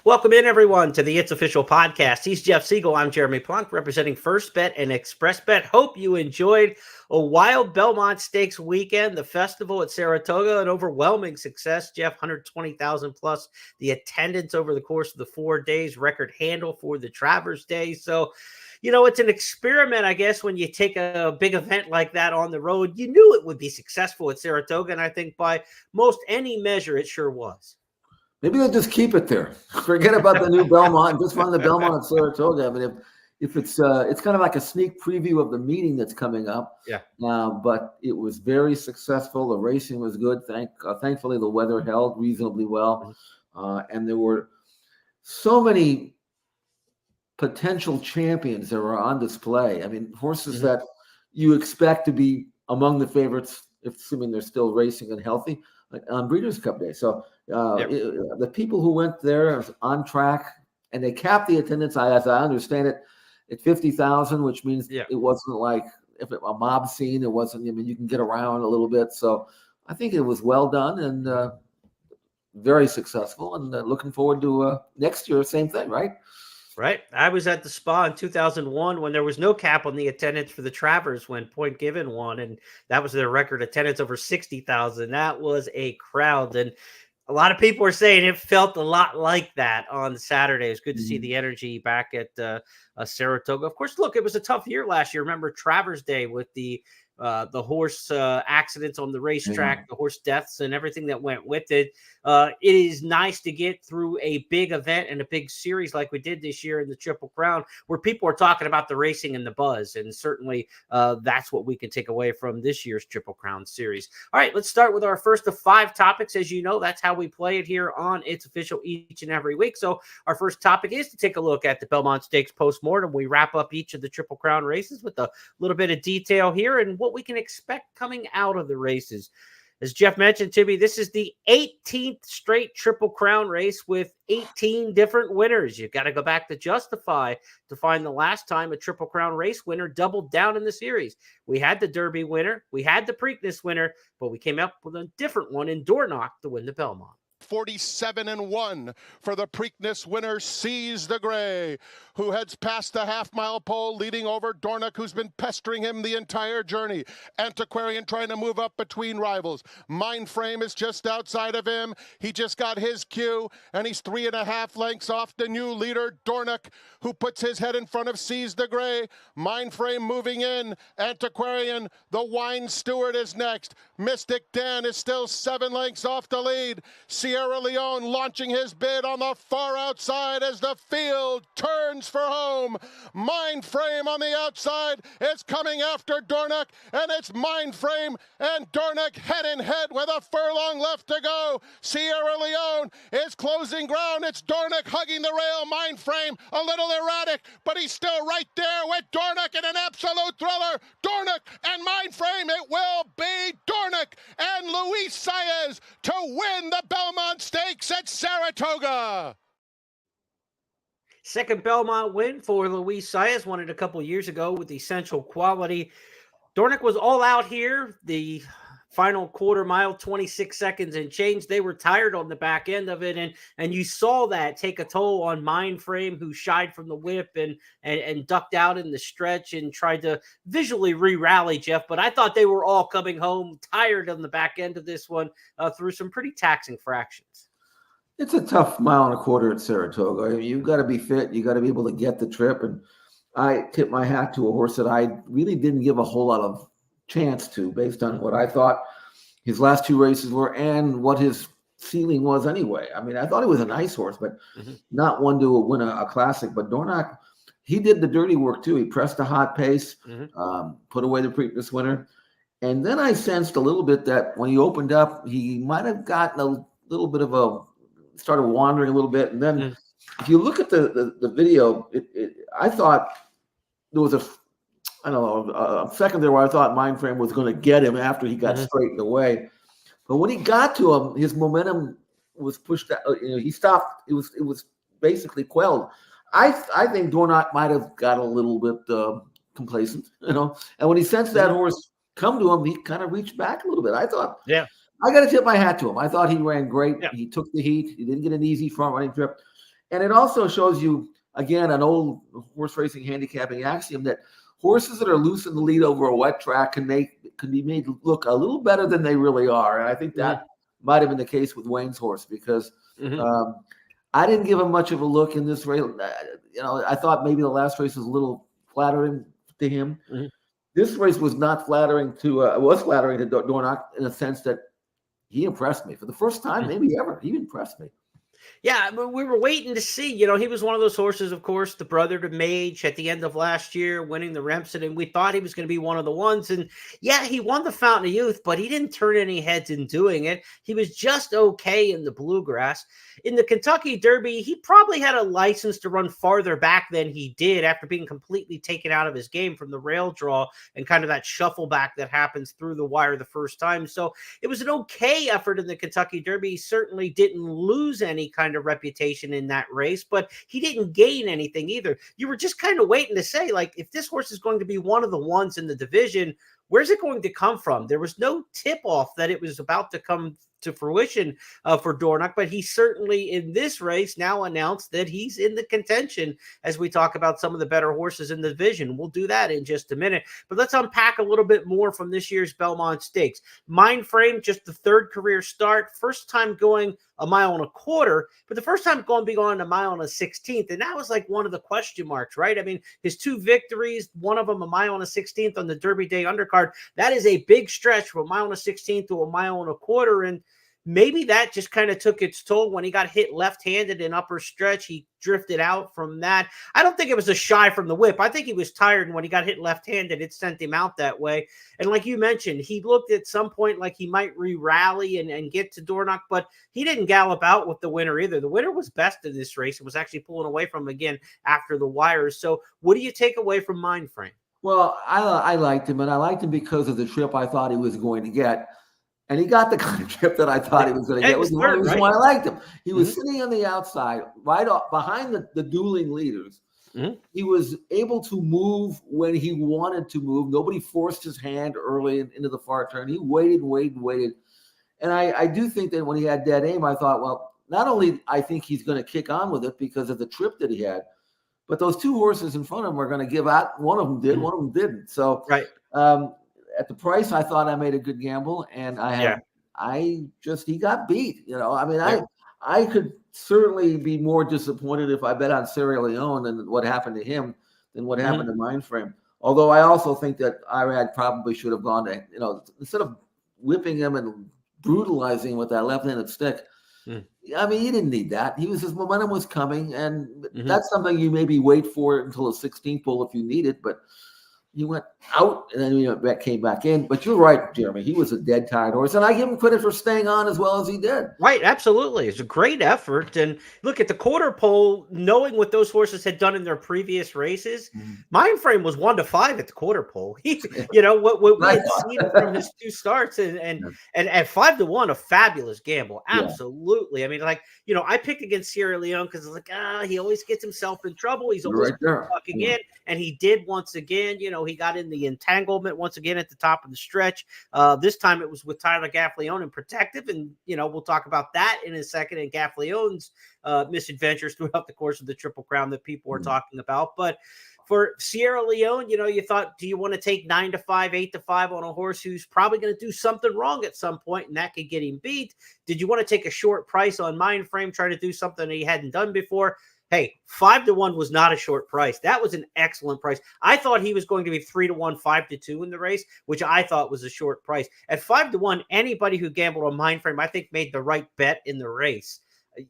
Welcome in, everyone, to the It's Official podcast. He's Jeff Siegel. I'm Jeremy Plonk, representing First Bet and Express Bet. Hope you enjoyed a wild Belmont Stakes weekend, the festival at Saratoga, an overwhelming success. Jeff, 120,000 plus the attendance over the course of the 4 days, record handle for the Travers Day. So, it's an experiment, I guess, when you take a big event like that on the road. You knew it would be successful at Saratoga, and I think by most any measure, it sure was. Maybe they'll just keep it there. Forget about the new Belmont and just run the Belmont at Saratoga. I mean, if it's kind of like a sneak preview of the meeting that's coming up. Yeah. But it was very successful. The racing was good. Thankfully, the weather held reasonably well, and there were so many potential champions that were on display. I mean, horses that you expect to be among the favorites, assuming they're still racing and healthy, like on Breeders' Cup Day. So the people who went there are on track, and they capped the attendance, as I understand it, at 50,000, which means it wasn't like a mob scene. It wasn't. I mean, you can get around a little bit. So I think it was well done and very successful. And looking forward to next year, same thing, right? Right. I was at the Spa in 2001 when there was no cap on the attendance for the Travers when Point Given won, and that was their record attendance, over 60,000. That was a crowd, and a lot of people are saying it felt a lot like that on Saturday. It was good to see the energy back at Saratoga. Of course, look, it was a tough year last year. Remember Travers Day with the horse accidents on the racetrack, the horse deaths, and everything that went with it. It is nice to get through a big event and a big series like we did this year in the Triple Crown, where people are talking about the racing and the buzz. And certainly that's what we can take away from this year's Triple Crown series. All right, let's start with our first of 5 topics. As you know, that's how we play it here on It's Official each and every week. So our first topic is to take a look at the Belmont Stakes postmortem. We wrap up each of the Triple Crown races with a little bit of detail here and what we can expect coming out of the races. As Jeff mentioned to me, this is the 18th straight Triple Crown race with 18 different winners. You've got to go back to Justify to find the last time a Triple Crown race winner doubled down in the series. We had the Derby winner, we had the Preakness winner, but we came up with a different one in Dornoch to win the Belmont. 47-1 for the Preakness winner, Seize the Gray, who heads past the half-mile pole, leading over Dornoch, who's been pestering him the entire journey. Antiquarian trying to move up between rivals. Mindframe is just outside of him. He just got his cue, and he's 3.5 lengths off the new leader, Dornoch, who puts his head in front of Seize the Gray. Mindframe moving in. Antiquarian, the Wine Steward, is next. Mystic Dan is still 7 lengths off the lead. Sierra Leone launching his bid on the far outside as the field turns for home. Mindframe on the outside is coming after Dornoch, and it's Mindframe and Dornoch head in head with a furlong left to go. Sierra Leone is closing ground. It's Dornoch hugging the rail. Mindframe a little erratic, but he's still right there with Dornoch in an absolute thriller. Dornoch and Mindframe. It will be Dornoch and Luis Saez to win the Belmont Stakes at Saratoga. Second Belmont win for Luis Saez, won it a couple years ago with Essential Quality. Dornoch was all out here. The final quarter mile, 26 seconds and change. They were tired on the back end of it, and you saw that take a toll on Mindframe, who shied from the whip and ducked out in the stretch and tried to visually re-rally, Jeff. But I thought they were all coming home tired on the back end of this one through some pretty taxing fractions. It's a tough 1.25 miles at Saratoga. You've got to be fit. You got to be able to get the trip. And I tip my hat to a horse that I really didn't give a whole lot of chance to, based on what I thought his last 2 races were and what his ceiling was anyway. I mean, I thought he was a nice horse, but not one to win a classic. But Dornoch, he did the dirty work too. He pressed a hot pace, put away the Preakness winner. And then I sensed a little bit that when he opened up, he might have gotten a little bit of started wandering a little bit. And then if you look at the video, I thought there was a second there where I thought Mindframe was going to get him after he got straightened away. But when he got to him, his momentum was pushed out. He stopped. It was basically quelled. I think Dornoch might have got a little bit complacent, And when he sensed that horse come to him, he kind of reached back a little bit. I thought, I got to tip my hat to him. I thought he ran great. Yeah. He took the heat. He didn't get an easy front running trip. And it also shows you, again, an old horse racing handicapping axiom that horses that are loose in the lead over a wet track can be made look a little better than they really are. And I think that might have been the case with Wayne's horse, because I didn't give him much of a look in this race. I thought maybe the last race was a little flattering to him. This race was not flattering to Dornoch, in the sense that he impressed me for the first time, maybe ever. He impressed me. Yeah, but we were waiting to see. He was one of those horses, of course, the brother to Mage at the end of last year, winning the Remsen, and we thought he was going to be one of the ones. And yeah, he won the Fountain of Youth, but he didn't turn any heads in doing it. He was just okay in the Bluegrass. In the Kentucky Derby, he probably had a license to run farther back than he did after being completely taken out of his game from the rail draw and kind of that shuffle back that happens through the wire the first time. So it was an okay effort in the Kentucky Derby. He certainly didn't lose any kind of reputation in that race, but he didn't gain anything either. You were just kind of waiting to say, like, if this horse is going to be one of the ones in the division, where's it going to come from? There was no tip-off that it was about to come to fruition for Dornoch, but he certainly in this race now announced that he's in the contention as we talk about some of the better horses in the division. We'll do that in just a minute, but let's unpack a little bit more from this year's Belmont Stakes. Mindframe, just the third career start, first time going a mile and a quarter, but the first time going a mile and a 16th, and that was like one of the question marks, right? I mean, his two victories, one of them a mile and a 16th on the Derby Day undercard, that is a big stretch from a mile and a 16th to a mile and a quarter, and maybe that just kind of took its toll when he got hit left-handed in upper stretch. He drifted out from that. I don't think it was a shy from the whip. I think he was tired, and when he got hit left-handed, it sent him out that way. And like you mentioned, he looked at some point like he might re-rally and get to Dornoch, but he didn't gallop out with the winner either. The winner was best in this race. It was actually pulling away from him again after the wires. So what do you take away from Mindframe? Well, I liked him, and I liked him because of the trip I thought he was going to get. And he got the kind of trip that I thought he was going to get. It was the only reason why I liked him. He was sitting on the outside, right up behind the dueling leaders. He was able to move when he wanted to move. Nobody forced his hand early into the far turn. He waited. And I do think that when he had dead aim, I thought, well, not only I think he's going to kick on with it because of the trip that he had, but those two horses in front of him are going to give out. One of them did, one of them didn't. So at the price, I thought I made a good gamble, and he got beat. I could certainly be more disappointed if I bet on Sierra Leone and what happened to him than what happened to Mindframe. Although I also think that Irad probably should have gone to, instead of whipping him and brutalizing him with that left-handed stick. I mean, he didn't need that. His momentum was coming, and that's something you maybe wait for until the 16th pull if you need it, but he went out and then came back in. But you're right, Jeremy. He was a dead tired horse. And I give him credit for staying on as well as he did. Right. Absolutely. It's a great effort. And look at the quarter pole, knowing what those horses had done in their previous races. Mindframe was 1-5 at the quarter pole. He, what we had seen from his two starts and at 5-1, a fabulous gamble. Absolutely. Yeah. I mean, I picked against Sierra Leone because it's like, he always gets himself in trouble. He's always fucking in. And he did once again. He got in the entanglement once again at the top of the stretch. This time it was with Tyler Gaffleone and Protective. And, we'll talk about that in a second and Gaffleone's misadventures throughout the course of the Triple Crown that people are talking about. But for Sierra Leone, you thought, do you want to take 9-5, 8-5 on a horse who's probably going to do something wrong at some point and that could get him beat? Did you want to take a short price on Mindframe, try to do something that he hadn't done before? Hey, 5-1 was not a short price. That was an excellent price. I thought he was going to be 3-1, 5-2 in the race, which I thought was a short price. At 5-1, anybody who gambled on Mindframe, I think, made the right bet in the race.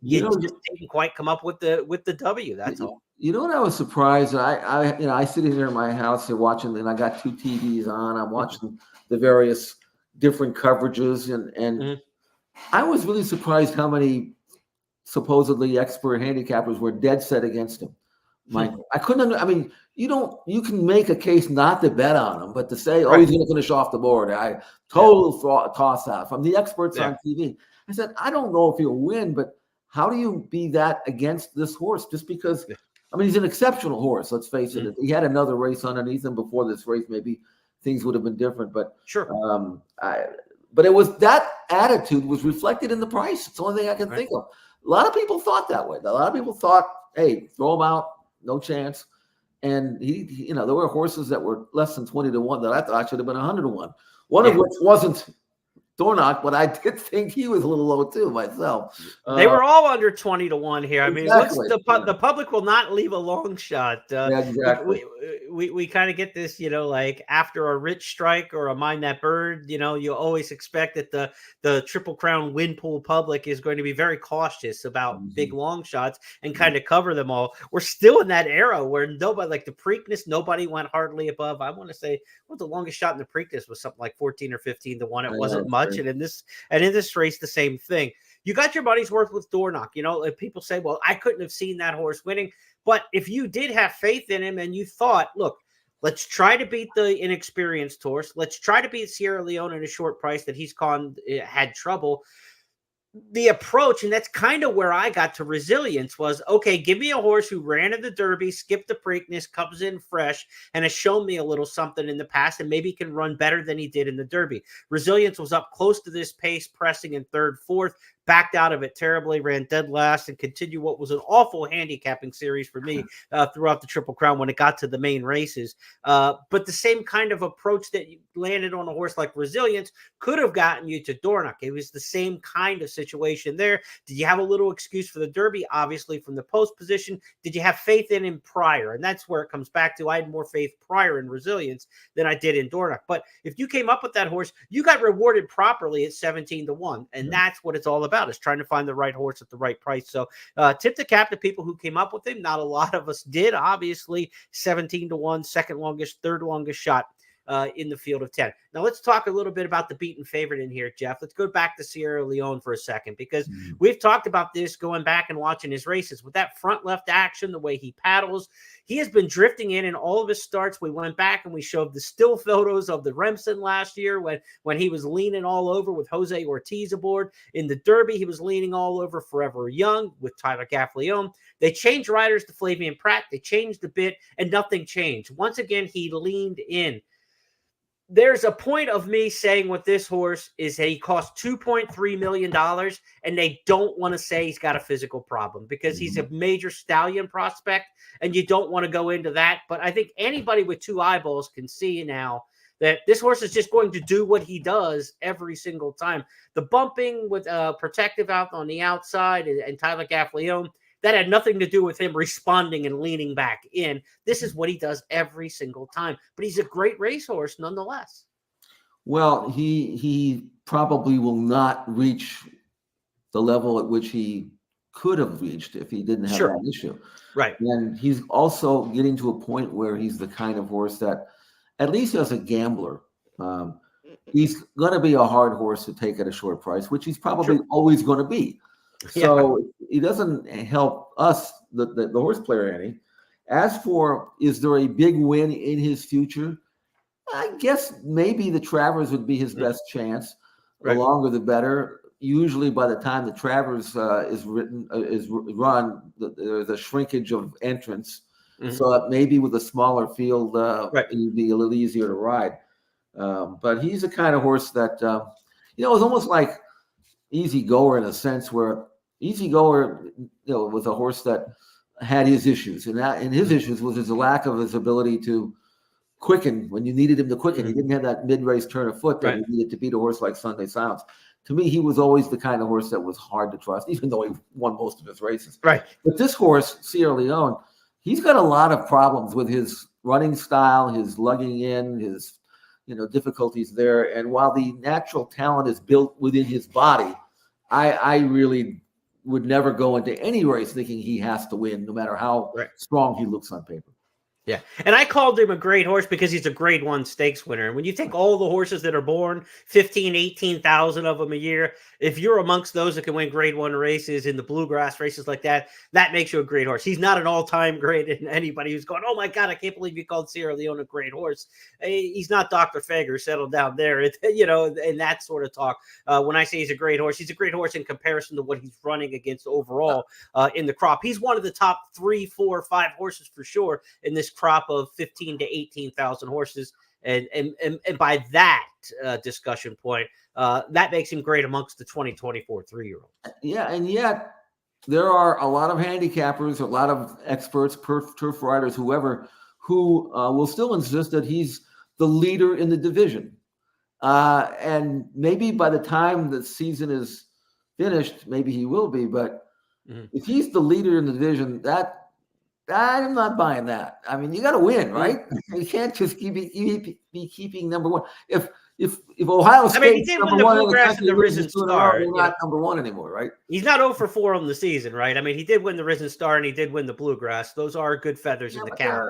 You just didn't quite come up with the W. That's all. You know what I was surprised? I sitting there in my house and watching, and I got two TVs on. I'm watching the various different coverages, and I was really surprised how many supposedly expert handicappers were dead set against him. I couldn't. I mean, you can make a case not to bet on him, but to say, he's going to finish off the board. Total toss out from the experts on TV. I said, I don't know if he'll win, but how do you be that against this horse? Just because, he's an exceptional horse. Let's face it. If he had another race underneath him before this race, maybe things would have been different. But but it was that attitude was reflected in the price. It's the only thing I can think of. A lot of people thought that way. A lot of people thought, hey, throw him out, no chance. And there were horses that were less than 20 to 1 that I thought should have been 100 to 1. One of which wasn't Dornoch, but I did think he was a little low too myself. They were all under 20 to 1 here. I mean, Exactly. the public will not leave a long shot. Yeah, exactly. We kind of get this, like after a rich strike or a Mind That Bird, you always expect that the Triple Crown win pool public is going to be very cautious about big long shots and kind of cover them all. We're still in that era where nobody, like the Preakness, nobody went hardly above. I want to say the longest shot in the Preakness was something like 14 or 15 to 1. It wasn't much. And in this race, the same thing. You got your money's worth with Dornoch. If people say, well, I couldn't have seen that horse winning. But if you did have faith in him and you thought, look, let's try to beat the inexperienced horse. Let's try to beat Sierra Leone at a short price that he's had trouble. The approach, and that's kind of where I got to Resilience, was, okay, give me a horse who ran in the Derby, skipped the Preakness, comes in fresh, and has shown me a little something in the past, and maybe can run better than he did in the Derby. Resilience was up close to this pace, pressing in third, fourth, backed out of it terribly, ran dead last, and continued what was an awful handicapping series for me throughout the Triple Crown when it got to the main races. But the same kind of approach that you landed on a horse like Resilience could have gotten you to Dornoch. It was the same kind of situation there. Did you have a little excuse for the Derby? Obviously, from the post position. Did you have faith in him prior? And that's where it comes back to. I had more faith prior in Resilience than I did in Dornoch. But if you came up with that horse, you got rewarded properly at 17 to 1. And that's what it's all about, is trying to find the right horse at the right price. So tip the cap to people who came up with him. Not a lot of us did. Obviously, 17 to 1, second longest, third longest shot in the field of 10. Now let's talk a little bit about the beaten favorite in here, Jeff. Let's go back to Sierra Leone for a second, because we've talked about this going back and watching his races with that front left action, the way he paddles. He has been drifting in all of his starts. We went back and we showed the still photos of the Remsen last year when he was leaning all over with Jose Ortiz aboard. In the Derby, he was leaning all over Forever Young with Tyler Gaffalione. They changed riders to Flavian Pratt. They changed a bit and nothing changed. Once again, he leaned in. There's a point of me saying with this horse is that he cost $2.3 million, and they don't want to say he's got a physical problem because he's a major stallion prospect, and you don't want to go into that. But I think anybody with two eyeballs can see now that this horse is just going to do what he does every single time. The bumping with Protective out on the outside and Tyler Gaffalione, that had nothing to do with him responding and leaning back in. This is what he does every single time. But he's a great racehorse nonetheless. Well, he probably will not reach the level at which he could have reached if he didn't have that issue. Right. And he's also getting to a point where he's the kind of horse that, at least as a gambler, he's going to be a hard horse to take at a short price, which he's probably always going to be. So he doesn't help us, the horse player, any. As for, is there a big win in his future? I guess maybe the Travers would be his best chance. The longer, the better. Usually, by the time the Travers is run, there's a shrinkage of entrance. So that maybe with a smaller field, it'd be a little easier to ride. But he's the kind of horse that, it's almost like Easy Goer in a sense, where Easy Goer, was a horse that had his issues, and his issues was his lack of his ability to quicken when you needed him to quicken. He didn't have that mid-race turn of foot that he needed to beat a horse like Sunday Silence. To me, he was always the kind of horse that was hard to trust, even though he won most of his races. Right. But this horse, Sierra Leone, he's got a lot of problems with his running style, his lugging in, his difficulties there. And while the natural talent is built within his body, I really would never go into any race thinking he has to win, no matter how strong he looks on paper. Yeah. And I called him a great horse because he's a grade 1 stakes winner. And when you take all the horses that are born, 15, 18,000 of them a year, if you're amongst those that can win grade 1 races in the bluegrass races like that, that makes you a great horse. He's not an all-time great, and anybody who's going, oh my God, I can't believe you called Sierra Leone a great horse. He's not Dr. Fager, settled down there, and that sort of talk. When I say he's a great horse in comparison to what he's running against overall in the crop. He's one of the top 3, 4, 5 horses for sure in this crop of 15 to 18,000 horses. And by that discussion point, that makes him great amongst the 2024 3-year-olds. Yeah, and yet there are a lot of handicappers, a lot of experts, turf riders, whoever, who will still insist that he's the leader in the division. And maybe by the time the season is finished, maybe he will be. But if he's the leader in the division, that I'm not buying that. I mean, you got to win, right? You can't just be keeping number one. If Ohio State he did number win the one in the Bluegrass country, and the Risen Star. they're not number one anymore, right? He's not 0 for 4 on the season, right? I mean, he did win the Risen Star and he did win the Bluegrass. Those are good feathers in the cap.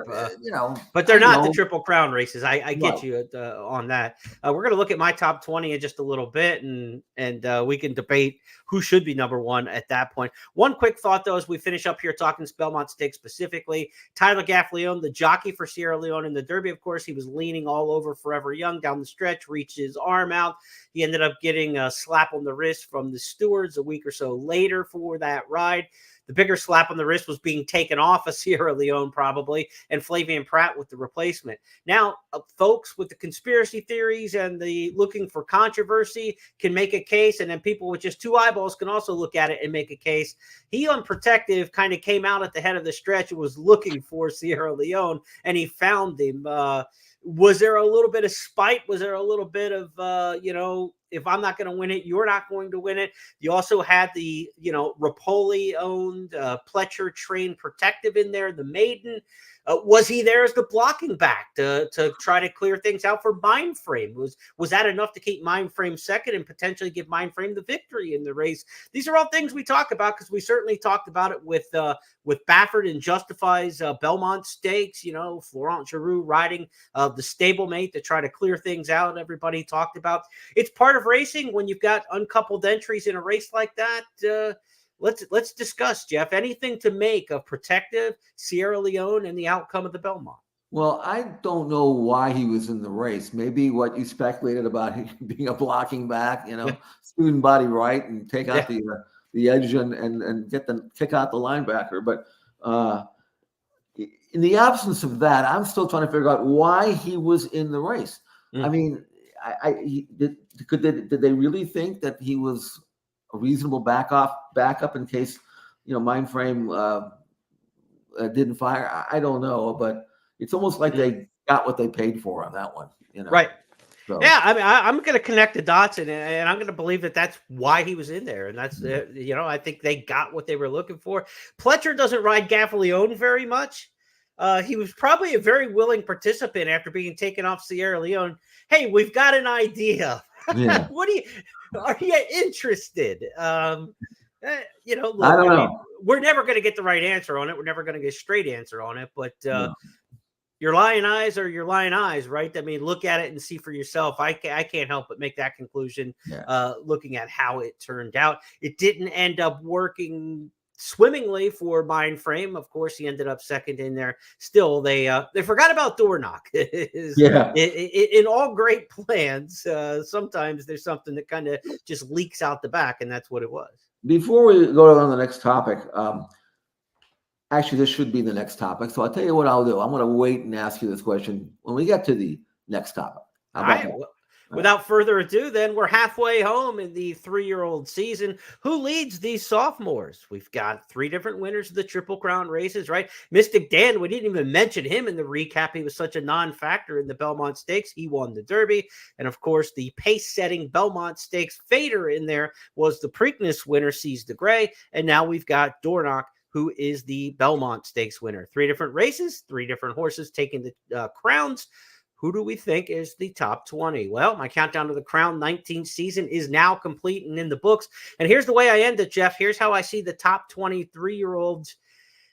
But they're not the Triple Crown races. I get you on that. We're going to look at my top 20 in just a little bit, and we can debate who should be number one at that point. One quick thought, though, as we finish up here talking Belmont Stakes specifically. Tyler Gaffalione, the jockey for Sierra Leone in the Derby, of course, he was leaning all over Forever Young down the stretch, reached his arm out. He ended up getting a slap on the wrist from the stewards a week or so later for that ride. The bigger slap on the wrist was being taken off of Sierra Leone, probably, and Flavian Pratt with the replacement. Now, folks with the conspiracy theories and the looking for controversy can make a case, and then people with just two eyeballs can also look at it and make a case. He, Unprotective, kind of came out at the head of the stretch and was looking for Sierra Leone, and he found him. Was there a little bit of spite? Was there a little bit of, if I'm not going to win it, you're not going to win it? You also had the, Rapoli-owned, Pletcher trained Protective in there, the maiden. Was he there as the blocking back to try to clear things out for Mindframe? Was that enough to keep Mindframe second and potentially give Mindframe the victory in the race? These are all things we talk about because we certainly talked about it with Baffert and Justify's Belmont Stakes. Florent Giroux riding the stablemate to try to clear things out. Everybody talked about it's part of racing when you've got uncoupled entries in a race like that. Let's discuss, Jeff, anything to make of Protective, Sierra Leone, and the outcome of the Belmont. Well, I don't know why he was in the race. Maybe what you speculated about him being a blocking back, student body right and take out the edge and kick out the linebacker. But in the absence of that, I'm still trying to figure out why he was in the race. I mean, did they really think that he was a reasonable backup in case Mindframe didn't fire? I don't know, but it's almost like they got what they paid for on that one. Right. So. Yeah, I mean, I'm going to connect the dots, and I'm going to believe that that's why he was in there, and that's I think they got what they were looking for. Pletcher doesn't ride Gaffalione very much. He was probably a very willing participant after being taken off Sierra Leone. Hey, we've got an idea. Yeah. Are you interested? Look, I don't know. We're never going to get the right answer on it. We're never going to get a straight answer on it, but your lying eyes are your lying eyes, right? I mean, look at it and see for yourself. I can't help but make that conclusion looking at how it turned out. It didn't end up working swimmingly for Mindframe. Of course, he ended up second in there. Still, they forgot about door knock. In all great plans, sometimes there's something that kind of just leaks out the back, and that's what it was. Before we go on the next topic, actually, this should be the next topic. So I'll tell you what I'll do. I'm going to wait and ask you this question when we get to the next topic. How about that? Without further ado, then, we're halfway home in the 3-year-old season. Who leads these sophomores? We've got 3 different winners of the Triple Crown races, right? Mystic Dan, we didn't even mention him in the recap. He was such a non-factor in the Belmont Stakes. He won the Derby. And, of course, the pace-setting Belmont Stakes fader in there was the Preakness winner, Seize the Gray. And now we've got Dornoch, who is the Belmont Stakes winner. 3 different races, 3 different horses taking the crowns. Who do we think is the top 20? Well, my countdown to the Crown 19th season is now complete and in the books. And here's the way I end it, Jeff. Here's how I see the top 23-year-olds.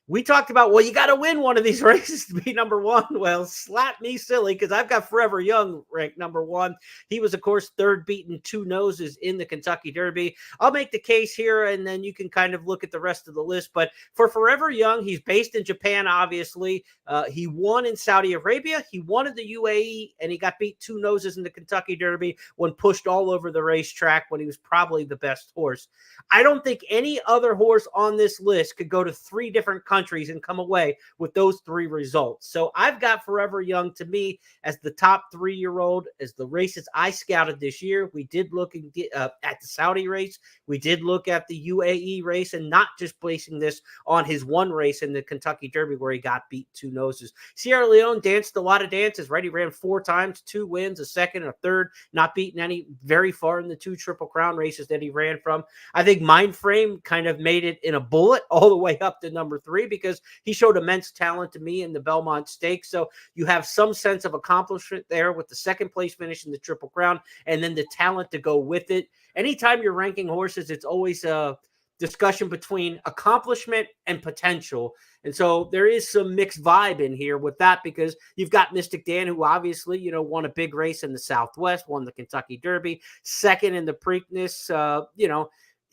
We talked about, well, you got to win one of these races to be number one. Well, slap me silly, because I've got Forever Young ranked number one. He was, of course, third beaten 2 noses in the Kentucky Derby. I'll make the case here, and then you can kind of look at the rest of the list. But for Forever Young, he's based in Japan, obviously. He won in Saudi Arabia. He won in the UAE, and he got beat 2 noses in the Kentucky Derby when pushed all over the racetrack when he was probably the best horse. I don't think any other horse on this list could go to 3 different countries countries and come away with those 3 results. So I've got Forever Young to me as the top 3-year-old, as the races I scouted this year. We did look at the Saudi race. We did look at the UAE race, and not just placing this on his one race in the Kentucky Derby where he got beat 2 noses. Sierra Leone danced a lot of dances, right? He ran 4 times, 2 wins, a second, a third, not beaten any very far in the 2 Triple Crown races that he ran from. I think Mindframe kind of made it in a bullet all the way up to number 3 because he showed immense talent to me in the Belmont Stakes. So you have some sense of accomplishment there with the 2nd place finish in the Triple Crown and then the talent to go with it. Anytime you're ranking horses, it's always a discussion between accomplishment and potential. And so there is some mixed vibe in here with that because you've got Mystic Dan, who obviously, won a big race in the Southwest, won the Kentucky Derby, 2nd in the Preakness.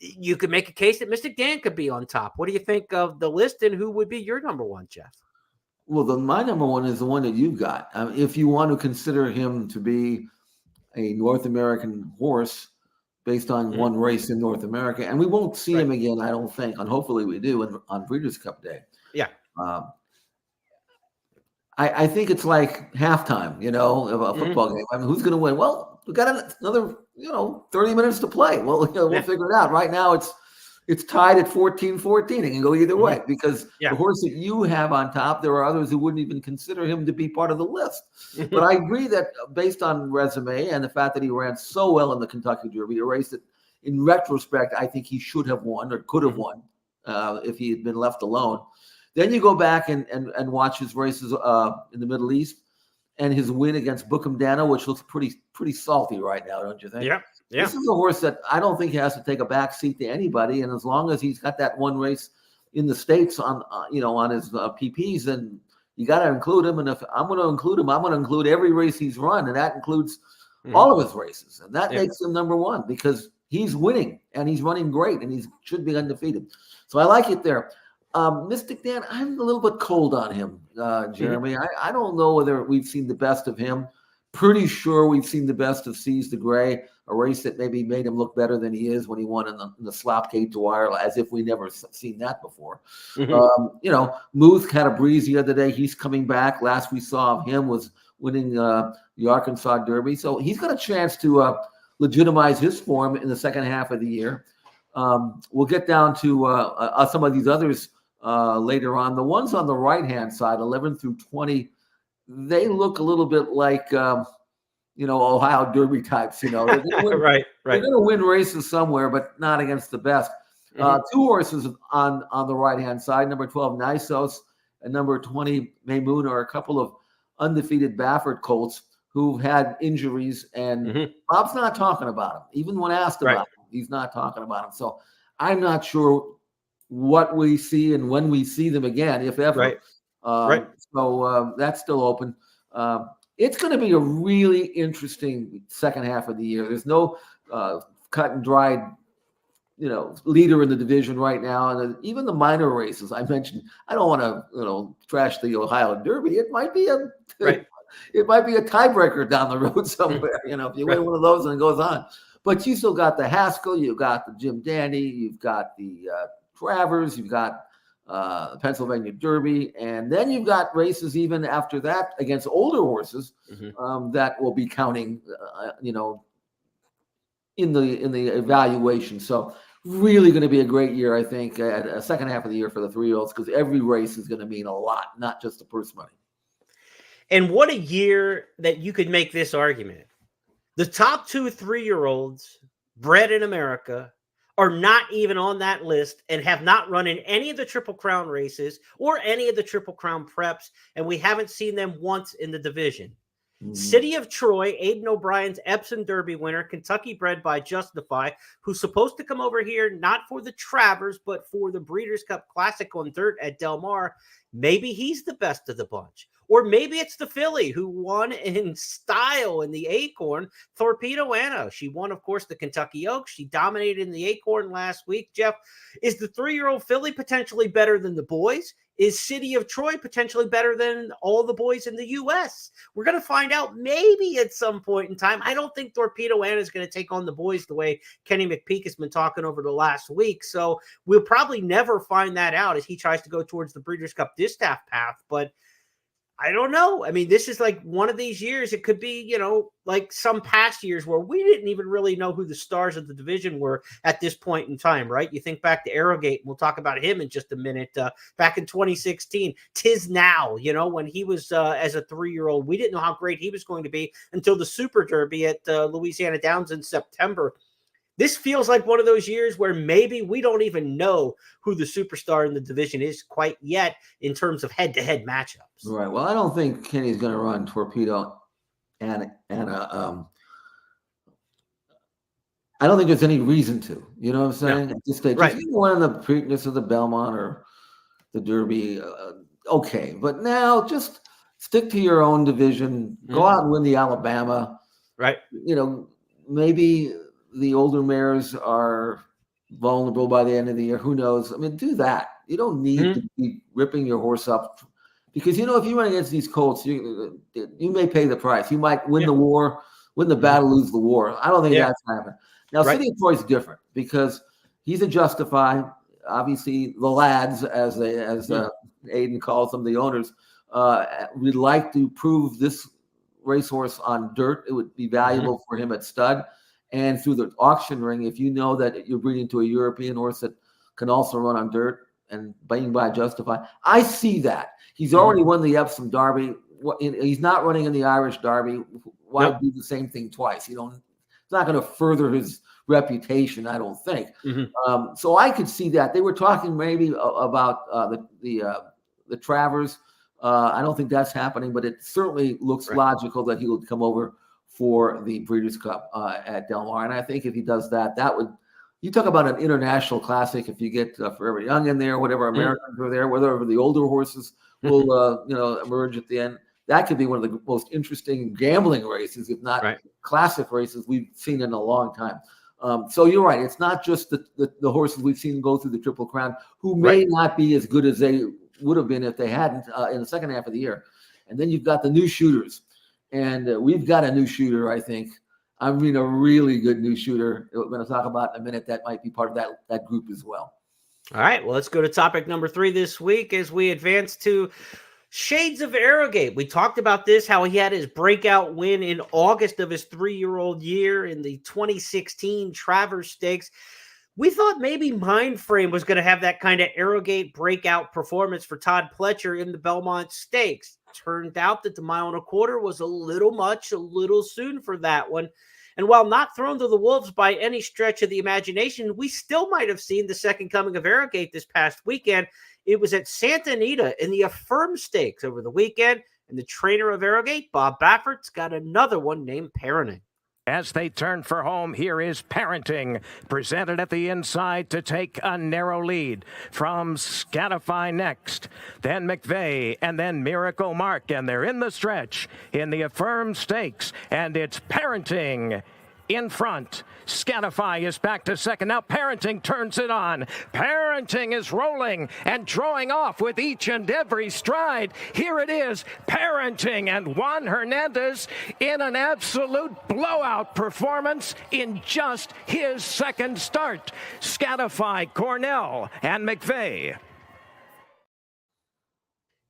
You could make a case that Mystic Dan could be on top. What do you think of the list, and who would be your number 1, Jeff? Well, my number 1 is the one that you've got. If you want to consider him to be a North American horse based on one race in North America, and we won't see him again, I don't think, and hopefully we do on Breeders' Cup Day. Yeah. I think it's like halftime, of a football game. I mean, who's going to win? Well, we got another, 30 minutes to play. Well, we'll figure it out. Right now, it's tied at 14-14. It can go either way because the horse that you have on top, there are others who wouldn't even consider him to be part of the list. But I agree that based on resume and the fact that he ran so well in the Kentucky Derby, a race that in retrospect, I think he should have won or could have won if he had been left alone. Then you go back and watch his races in the Middle East and his win against Bookham Dano, which looks pretty salty right now, don't you think? Yeah. This is a horse that I don't think he has to take a back seat to anybody, and as long as he's got that one race in the States on his PPs, then you got to include him. And if I'm going to include him, I'm going to include every race he's run, and that includes all of his races, and that makes him number 1 because he's winning and he's running great, and he should be undefeated. So I like it there. Mystic Dan, I'm a little bit cold on him, Jeremy. I don't know whether we've seen the best of him. Pretty sure we've seen the best of Seize the Gray, a race that maybe made him look better than he is when he won in the Slopgate to Wire, as if we never seen that before. Muth had a breeze the other day. He's coming back. Last we saw of him was winning the Arkansas Derby. So he's got a chance to legitimize his form in the second half of the year. We'll get down to some of these others later on. The ones on the right-hand side, 11 through 20, they look a little bit like, Ohio Derby types. They're gonna win, They're going to win races somewhere, but not against the best. 2 horses on the right-hand side, number 12, Nysos, and number 20, Maymoon, are a couple of undefeated Baffert colts who've had injuries, and Bob's not talking about them. Even when asked about them, he's not talking about them. So I'm not sure what we see and when we see them again, if ever. So that's still open. It's going to be a really interesting second half of the year. There's no cut and dried, leader in the division right now. And even the minor races I mentioned, I don't want to, trash the Ohio Derby. It might be a tiebreaker down the road somewhere, if you win one of those and it goes on. But you still got the Haskell, you've got the Jim Dandy, you've got the Travers, you've got Pennsylvania Derby, and then you've got races even after that against older horses that will be counting, in the evaluation. So really going to be a great year, I think, a second half of the year for the 3-year-olds, because every race is going to mean a lot, not just the purse money. And what a year that you could make this argument. The top 2 3-year-olds bred in America are not even on that list and have not run in any of the Triple Crown races or any of the Triple Crown preps, and we haven't seen them once in the division. City of Troy, Aidan O'Brien's Epsom Derby winner, Kentucky bred by Justify, who's supposed to come over here not for the Travers, but for the Breeders' Cup Classic on dirt at Del Mar. Maybe he's the best of the bunch. Or maybe it's the filly who won in style in the Acorn, Torpedo Anna. She won, of course, the Kentucky Oaks. She dominated in the Acorn last week. Jeff, is the 3-year-old filly potentially better than the boys? Is City of Troy potentially better than all the boys in the U.S.? We're going to find out maybe at some point in time. I don't think Torpedo Anna is going to take on the boys the way Kenny McPeak has been talking over the last week. So we'll probably never find that out as he tries to go towards the Breeders' Cup Distaff path. But I don't know. I mean, this is like one of these years. It could be, like some past years where we didn't even really know who the stars of the division were at this point in time, right? You think back to Arrogate, and we'll talk about him in just a minute. Back in 2016, Tiz Now, when he was as a 3-year-old, we didn't know how great he was going to be until the Super Derby at Louisiana Downs in September. This feels like one of those years where maybe we don't even know who the superstar in the division is quite yet in terms of head-to-head matchups. Right. Well, I don't think Kenny's going to run Torpedo and I don't think there's any reason to. You know what I'm saying? No. At this stage, right. If you won the Preakness of the Belmont or the Derby, okay. But now just stick to your own division. Go out and win the Alabama. Right. Maybe the older mares are vulnerable by the end of the year. Who knows? I mean, do that. You don't need to be ripping your horse up because, if you run against these colts, you may pay the price. You might win the war, win the battle, lose the war. I don't think that's happening. Now, City of Troy is different because he's a Justify. Obviously, the lads, as Aiden calls them, the owners, would like to prove this racehorse on dirt. It would be valuable for him at stud. And through the auction ring, if you know that you're breeding to a European horse that can also run on dirt and being by Justify, I see that. He's already won the Epsom Derby. He's not running in the Irish Derby. Why do the same thing twice? It's not going to further his reputation, I don't think. So I could see that. They were talking maybe about the Travers. I don't think that's happening, but it certainly looks logical that he would come over for the Breeders' Cup at Del Mar. And I think if he does that, you talk about an international classic. If you get Forever Young in there, whatever Americans are there, whether the older horses will, emerge at the end, that could be one of the most interesting gambling races, if not classic races we've seen in a long time. So you're right. It's not just the horses we've seen go through the Triple Crown who may not be as good as they would have been if they hadn't in the second half of the year. And then you've got the new shooters. And we've got a new shooter, I think. I mean, a really good new shooter. We're going to talk about in a minute. That might be part of that group as well. All right. Well, let's go to topic number 3 this week as we advance to Shades of Arrogate. We talked about this, how he had his breakout win in August of his 3-year-old year in the 2016 Travers Stakes. We thought maybe Mindframe was going to have that kind of Arrogate breakout performance for Todd Pletcher in the Belmont Stakes. Turned out that the 1.25 miles was a little soon for that one. And while not thrown to the wolves by any stretch of the imagination, we still might have seen the second coming of Arrogate this past weekend. It was at Santa Anita in the Affirm Stakes over the weekend. And the trainer of Arrogate, Bob Baffert's got another one named Parenting. As they turn for home, here is Parenting, presented at the inside to take a narrow lead from Scatify next, then McVeigh, and then Miracle Mark, and they're in the stretch in the Affirm Stakes, and it's Parenting in front. Scatify is back to second. Now Parenting turns it on. Parenting is rolling and drawing off with each and every stride. Here it is, Parenting, and Juan Hernandez in an absolute blowout performance in just his second start. Scatify, Cornell, and McVeigh.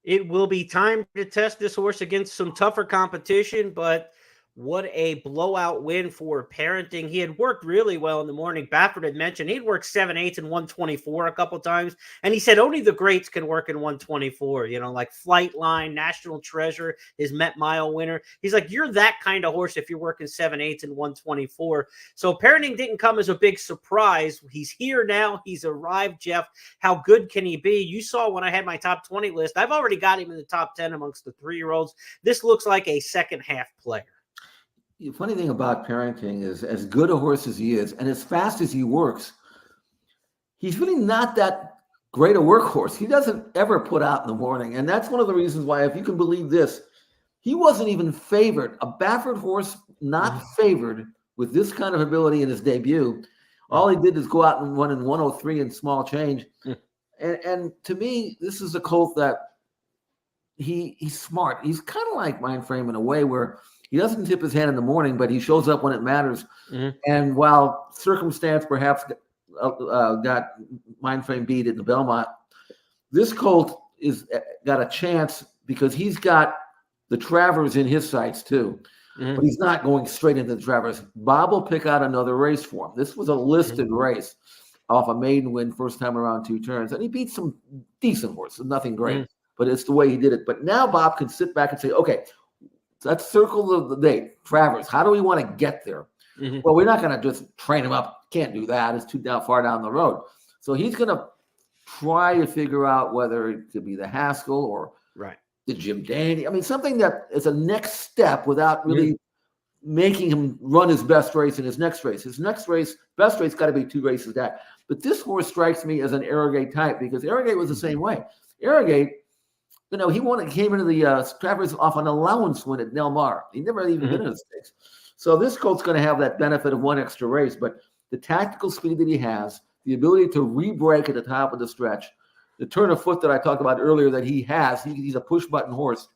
It will be time to test this horse against some tougher competition, but what a blowout win for Parenting. He had worked really well in the morning. Baffert had mentioned he'd worked 7/8 and 124 a couple times. And he said only the greats can work in 124, like Flightline, National Treasure, his Met Mile winner. He's like, you're that kind of horse if you're working 7/8 and 124. So Parenting didn't come as a big surprise. He's here now. He's arrived, Jeff. How good can he be? You saw when I had my top 20 list, I've already got him in the top 10 amongst the 3-year-olds. This looks like a second half player. The funny thing about Parenting is, as good a horse as he is, and as fast as he works, he's really not that great a workhorse. He doesn't ever put out in the morning. And that's one of the reasons why, if you can believe this, he wasn't even favored. A Baffert horse not favored with this kind of ability in his debut. All he did is go out and won in 103 and small change. And to me, this is a colt that he's smart. He's kind of like Mind Frame in a way where he doesn't tip his hand in the morning, but he shows up when it matters. Mhm. And while circumstance perhaps got Mind Frame beat in the Belmont, this colt is got a chance because he's got the Travers in his sights too. But he's not going straight into the Travers. Bob will pick out another race for him. This was a listed race off a maiden win, first time around 2 turns. And he beat some decent horses, nothing great. But it's the way he did it. But now Bob can sit back and say, okay, let's circle the date. Travers, how do we want to get there? Well, we're not going to just train him up. Can't do that. It's too far down the road. So he's going to try to figure out whether it could be the Haskell or the Jim Dandy. I mean, something that is a next step without really making him run his best race in his next race. His next race, best race, got to be 2 races back. But this horse strikes me as an Arrogate type because Arrogate was the same way. Arrogate, he came into the Travers off an allowance win at Del Mar. He never even been in the Stakes. So this colt's going to have that benefit of 1 extra race, but the tactical speed that he has, the ability to re-break at the top of the stretch, the turn of foot that I talked about earlier that he has, he's a push-button horse.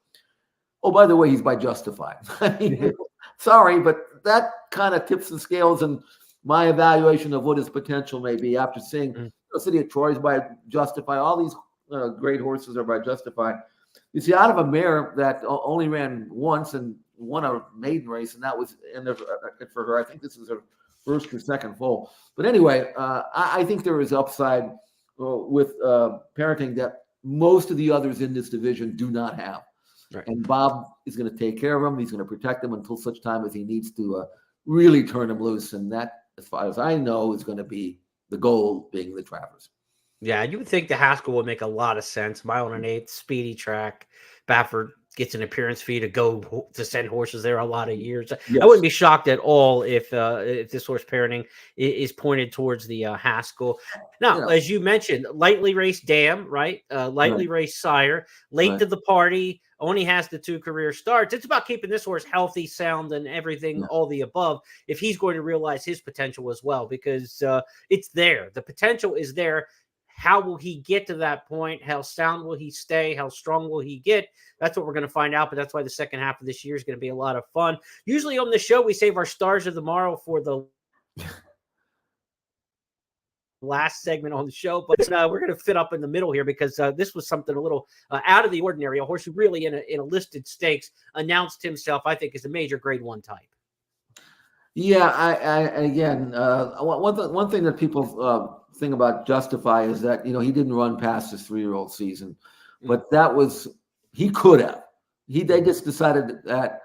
Oh, by the way, he's by Justified. I mean, sorry, but that kind of tips the scales in my evaluation of what his potential may be after seeing City of Troy's by Justified. All these great horses are by Justified. You see, out of a mare that only ran once and won a maiden race, and that was for her. I think this is her first or second full. But anyway, I think there is upside with parenting that most of the others in this division do not have. And Bob is going to take care of him. He's going to protect him until such time as he needs to really turn him loose. And that, as far as I know, is going to be the goal, being the Travers. Yeah, you would think the Haskell would make a lot of sense. Mile and an eighth, speedy track. Baffert gets an appearance fee to send horses there a lot of years. Yes. I wouldn't be shocked at all if this horse parenting is pointed towards the Haskell. Now, as you mentioned, lightly raced dam, right? Lightly raced sire, late to the party, only has the 2 career starts. It's about keeping this horse healthy, sound, and everything, all the above, if he's going to realize his potential as well, because it's there. The potential is there. How will he get to that point? How sound will he stay? How strong will he get? That's what we're going to find out, but that's why the second half of this year is going to be a lot of fun. Usually on the show, we save our stars of the morrow for the last segment on the show, but we're going to fit up in the middle here because this was something a little out of the ordinary. A horse who really in a listed stakes announced himself, I think, as a major grade 1 type. Yeah, one thing that people thing about Justify is that he didn't run past his 3-year-old season, but that was he could have. They just decided that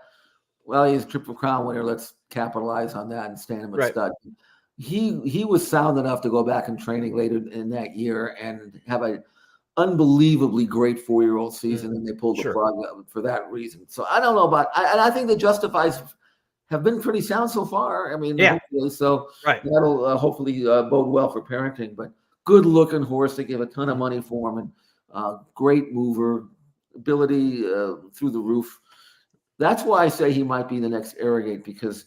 he's a Triple Crown winner. Let's capitalize on that and stand him at stud. He was sound enough to go back in training later in that year and have an unbelievably great 4-year-old season, and they pulled the plug for that reason. So I don't know about. I think the Justifies have been pretty sound so far. I mean, so that'll hopefully bode well for parenting. But good-looking horse. They gave a ton of money for him, and great mover, ability through the roof. That's why I say he might be the next Arrogate, because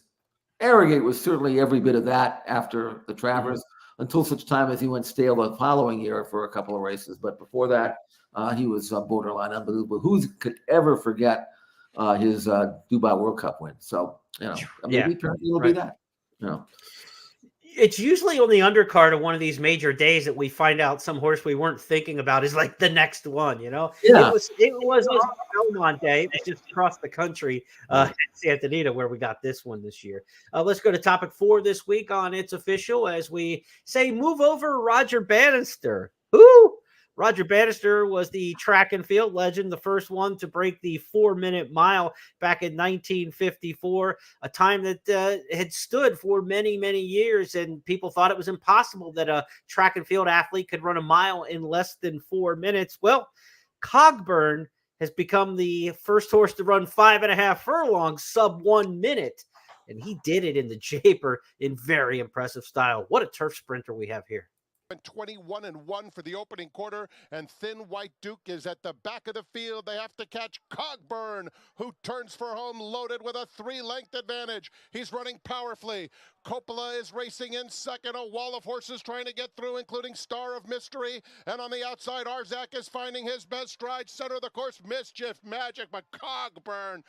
Arrogate was certainly every bit of that after the Travers, until such time as he went stale the following year for a couple of races. But before that, he was borderline unbelievable. Who could ever forget his Dubai World Cup win? So, maybe will be that. It's usually on the undercard of one of these major days that we find out some horse we weren't thinking about is like the next one, It was on Belmont Day. It was just across the country at Santa Anita where we got this one this year. Let's go to topic 4 this week on It's Official as we say, move over Roger Bannister. Who? Roger Bannister was the track and field legend, the first one to break the 4-minute mile back in 1954, a time that had stood for many, many years, and people thought it was impossible that a track and field athlete could run a mile in less than 4 minutes. Well, Cogburn has become the first horse to run 5.5 furlongs sub 1 minute, and he did it in the Japer in very impressive style. What a turf sprinter we have here. 21-1 for the opening quarter, and Thin White Duke is at the back of the field. They have to catch Cogburn, who turns for home loaded with a 3-length advantage. He's running powerfully. Coppola is racing in second. A wall of horses trying to get through, including Star of Mystery. And on the outside, Arzak is finding his best stride. Center of the course, Mischief Magic, but Cogburn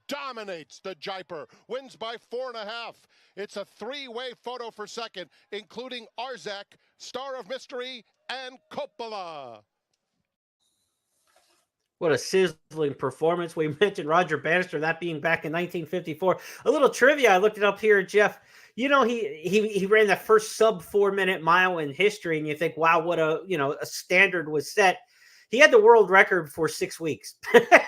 dominates the Jaipur, wins by 4.5. It's a 3-way photo for second, including Arzak, Star of Mystery, and Coppola. What a sizzling performance. We mentioned Roger Bannister, that being back in 1954. A little trivia, I looked it up here, Jeff. You know, he ran that first sub 4-minute mile in history, and you think, wow, what a standard was set. He had the world record for 6 weeks,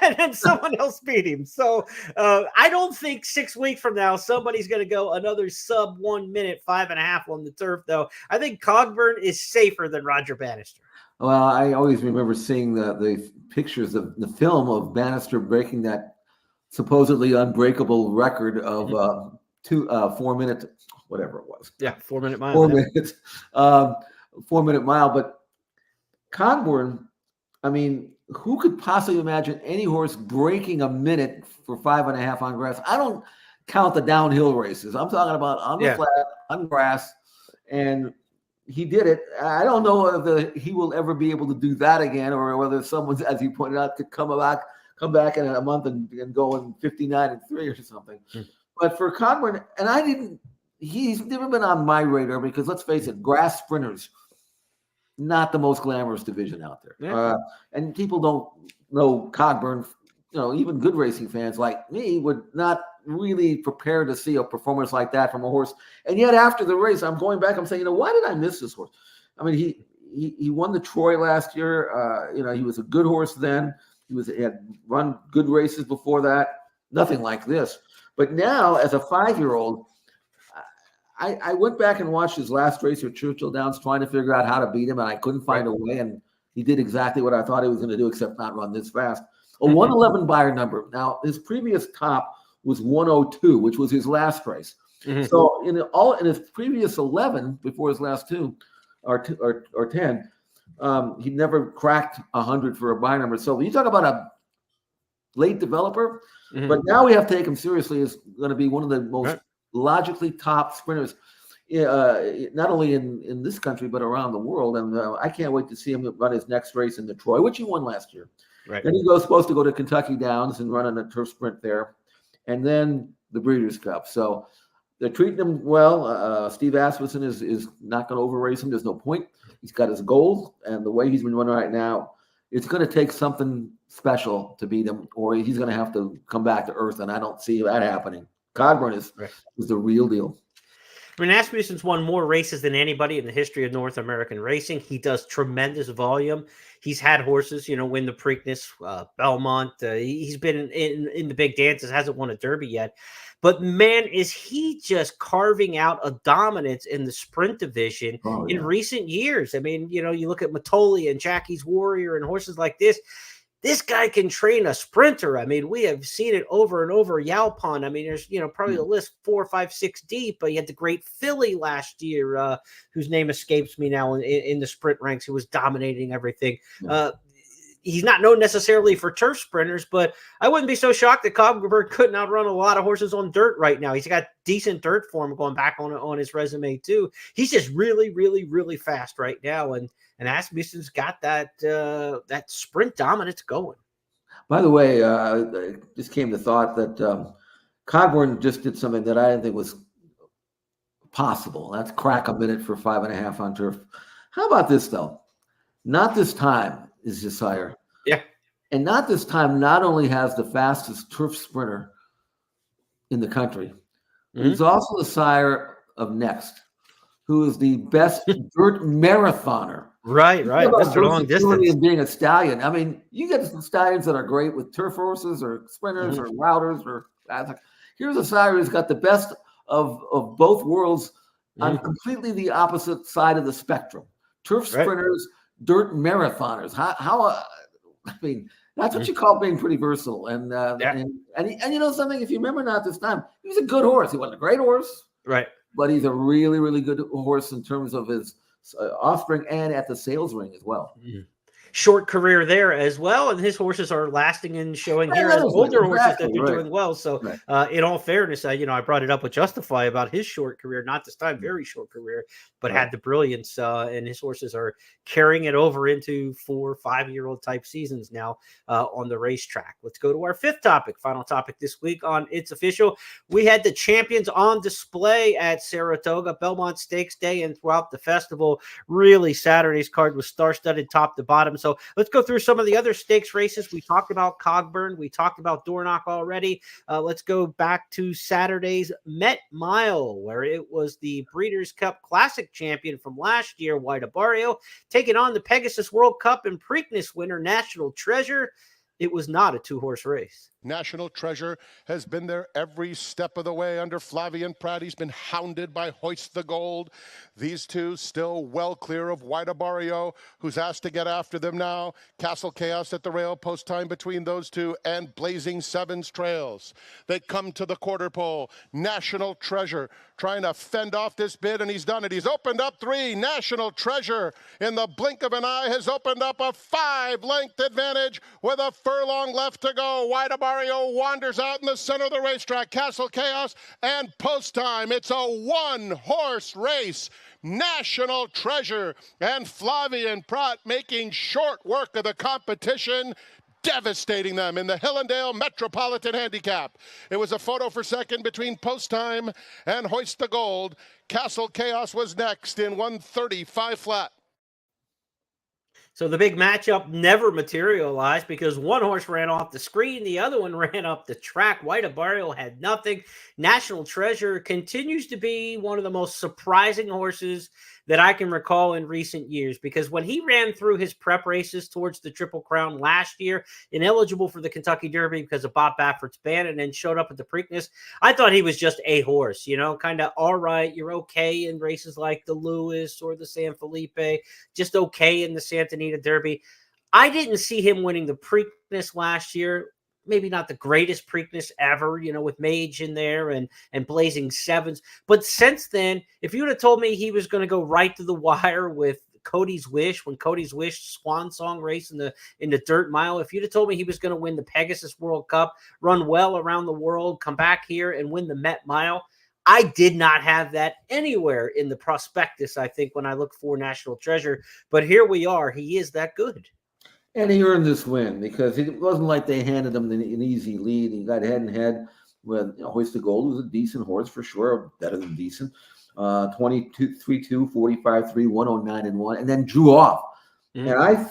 and then someone else beat him. So I don't think 6 weeks from now somebody's going to go another sub 1 minute, 5.5 on the turf, though. I think Cogburn is safer than Roger Bannister. Well, I always remember seeing the pictures of the film of Bannister breaking that supposedly unbreakable record of 4 minutes, whatever it was. Yeah, 4-minute mile. 4 minutes, 4-minute mile. But Cogburn, I mean, who could possibly imagine any horse breaking a minute for 5.5 on grass? I don't count the downhill races. I'm talking about on the flat, on grass, and he did it. I don't know whether he will ever be able to do that again, or whether someone, as you pointed out, could come back in a month and go in 59-3 or something. But for Cogburn, and he's never been on my radar because, let's face it, grass sprinters, not the most glamorous division out there. Yeah. And people don't know Cogburn, even good racing fans like me would not really prepare to see a performance like that from a horse. And yet after the race, I'm going back, I'm saying, why did I miss this horse? I mean, he won the Troy last year. He was a good horse then. He had run good races before that. Nothing like this. But now, as a 5-year-old, I went back and watched his last race at Churchill Downs, trying to figure out how to beat him, and I couldn't find a way. And he did exactly what I thought he was going to do, except not run this fast. A 111 buyer number. Now, his previous top was 102, which was his last race. Mm-hmm. So in his previous 11, before his last 2 or 10, he never cracked 100 for a buyer number. So you talk about a late developer, but now we have to take him seriously as going to be one of the most logically top sprinters, not only in this country but around the world. And I can't wait to see him run his next race in the Troy, which he won last year. Right. Then he's supposed to go to Kentucky Downs and run in a turf sprint there, and then the Breeders' Cup. So they're treating him well. Steve Asmussen is not going to over-race him. There's no point. He's got his goals, and the way he's been running right now, it's going to take something special to beat him, or he's going to have to come back to earth, and I don't see that happening. Cogburn is the real deal. I mean, Asmussen's won more races than anybody in the history of North American racing. He does tremendous volume. He's had horses, win the Preakness, Belmont. He's been in the big dances, hasn't won a Derby yet. But, man, is he just carving out a dominance in the sprint division in recent years. I mean, you look at Matoli and Jackie's Warrior and horses like this. This guy can train a sprinter. I mean, we have seen it over and over. Yalpon. I mean, there's, probably a list 4, 5, 6 deep. But you had the great filly last year, whose name escapes me now in the sprint ranks, who was dominating everything. He's not known necessarily for turf sprinters, but I wouldn't be so shocked that Cogburn couldn't outrun a lot of horses on dirt right now. He's got decent dirt form going back on his resume too. He's just really, really, really fast right now, and Asmussen's got that sprint dominance going. By the way, just came to thought that Cogburn just did something that I didn't think was possible. That's crack a minute for 5.5 on turf. How about this though? Not this time is his sire. Yeah. And not this time not only has the fastest turf sprinter in the country, he's also the sire of Next, who is the best dirt marathoner. Right. Mr. Long Distance. Being a stallion. I mean, you get some stallions that are great with turf horses or sprinters or routers or here's a sire who's got the best of both worlds on completely the opposite side of the spectrum. Turf sprinters, dirt marathoners. How I mean, that's what you call being pretty versatile. And you know something, if you remember not this time, he was a good horse. He wasn't a great horse. Right. But he's a really, really good horse in terms of his offspring and at the sales ring as well. Short career there as well, and his horses are lasting and showing here that as is older horses that exactly they're right. doing well. So, Right. in all fairness, I brought it up with Justify about his short career, not this time very short career, but Right. had the brilliance, and his horses are carrying it over into 4 or 5-year-old type seasons now on the racetrack. Let's go to our fifth topic, final topic this week on It's Official. We had the champions on display at Saratoga, Belmont Stakes Day, and throughout the festival. Really, Saturday's card was star-studded top to bottom. So let's go through some of the other stakes races. We talked about Cogburn. We talked about Dornoch already. Let's go back to Saturday's Met Mile, where it was the Breeders' Cup Classic champion from last year, White Barrio, taking on the Pegasus World Cup and Preakness winner, National Treasure. It was not a 2-horse race. National Treasure has been there every step of the way under Flavien Prat. He's been hounded by Hoist the Gold. These two still well clear of White Barrio, who's asked to get after them now. Castle Chaos at the rail, post time between those two, and Blazing Sevens Trails. They come to the quarter pole. National Treasure trying to fend off this bid, and he's done it. He's opened up 3. National Treasure, in the blink of an eye, has opened up a 5-length advantage with a furlong left to go. White Barrio wanders out in the center of the racetrack. Castle Chaos and post time. It's a 1-horse race. National Treasure and Flavien Prat making short work of the competition, devastating them in the Hillendale Metropolitan Handicap. It was a photo for second between post time and Hoist the Gold. Castle Chaos was next in 135 flat. So the big matchup never materialized because one horse ran off the screen, the other one ran up the track. White Barrio had nothing. National Treasure continues to be one of the most surprising horses that I can recall in recent years, because when he ran through his prep races towards the Triple Crown last year, ineligible for the Kentucky Derby because of Bob Baffert's ban, and then showed up at the Preakness, I thought he was just a horse, kind of all right. You're okay in races like the Lewis or the San Felipe, just okay in the Santa Anita Derby. I didn't see him winning the Preakness last year. Maybe not the greatest Preakness ever, with Mage in there and Blazing Sevens. But since then, if you would have told me he was going to go right to the wire with Cody's Wish, when Cody's Wish swan song race in the dirt mile, if you'd have told me he was going to win the Pegasus World Cup, run well around the world, come back here and win the Met Mile, I did not have that anywhere in the prospectus, I think, when I look for National Treasure. But here we are. He is that good. And he earned this win because it wasn't like they handed him an easy lead. He got head and head with Hoist the Gold, who was a decent horse for sure, better than decent. 22-3-2, 45-3, 109-1, and then drew off. And I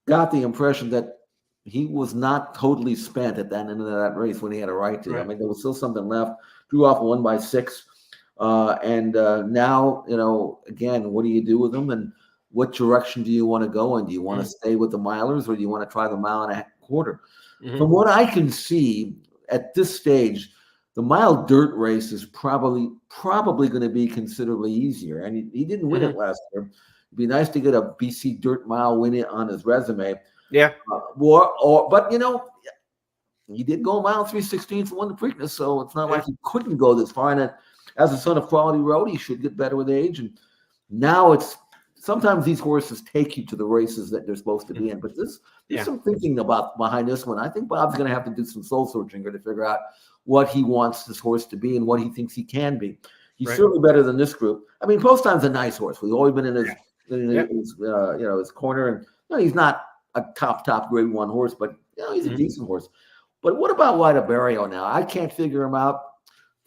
got the impression that he was not totally spent at that end of that race when he had a right to. Right. I mean, there was still something left. Drew off 1 by 6. And now, again, what do you do with him? And what direction do you want to go in? Do you want to stay with the milers, or do you want to try the 1.5 miles? From what I can see at this stage, the mile dirt race is probably going to be considerably easier. And he didn't win it last year. It'd be nice to get a BC dirt mile win on his resume. Yeah. But he did go a mile 3/16 for 1 the Preakness, so it's not like he couldn't go this far. And as a son of Quality Road, he should get better with age. And now sometimes these horses take you to the races that they're supposed to be in. But there's some thinking behind this one. I think Bob's going to have to do some soul searching to figure out what he wants this horse to be and what he thinks he can be. He's certainly better than this group. I mean, Post Time's a nice horse. We've always been in his corner, and he's not a top grade 1 horse, but he's a decent horse. But what about White Barrio now? I can't figure him out.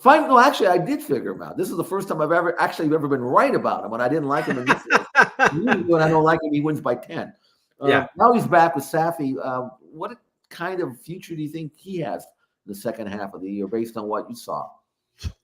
Actually, I did figure him out. This is the first time I've ever been right about him when I didn't like him in this race. Usually when I don't like him, he wins by 10. Now he's back with Safi. What kind of future do you think he has in the second half of the year based on what you saw?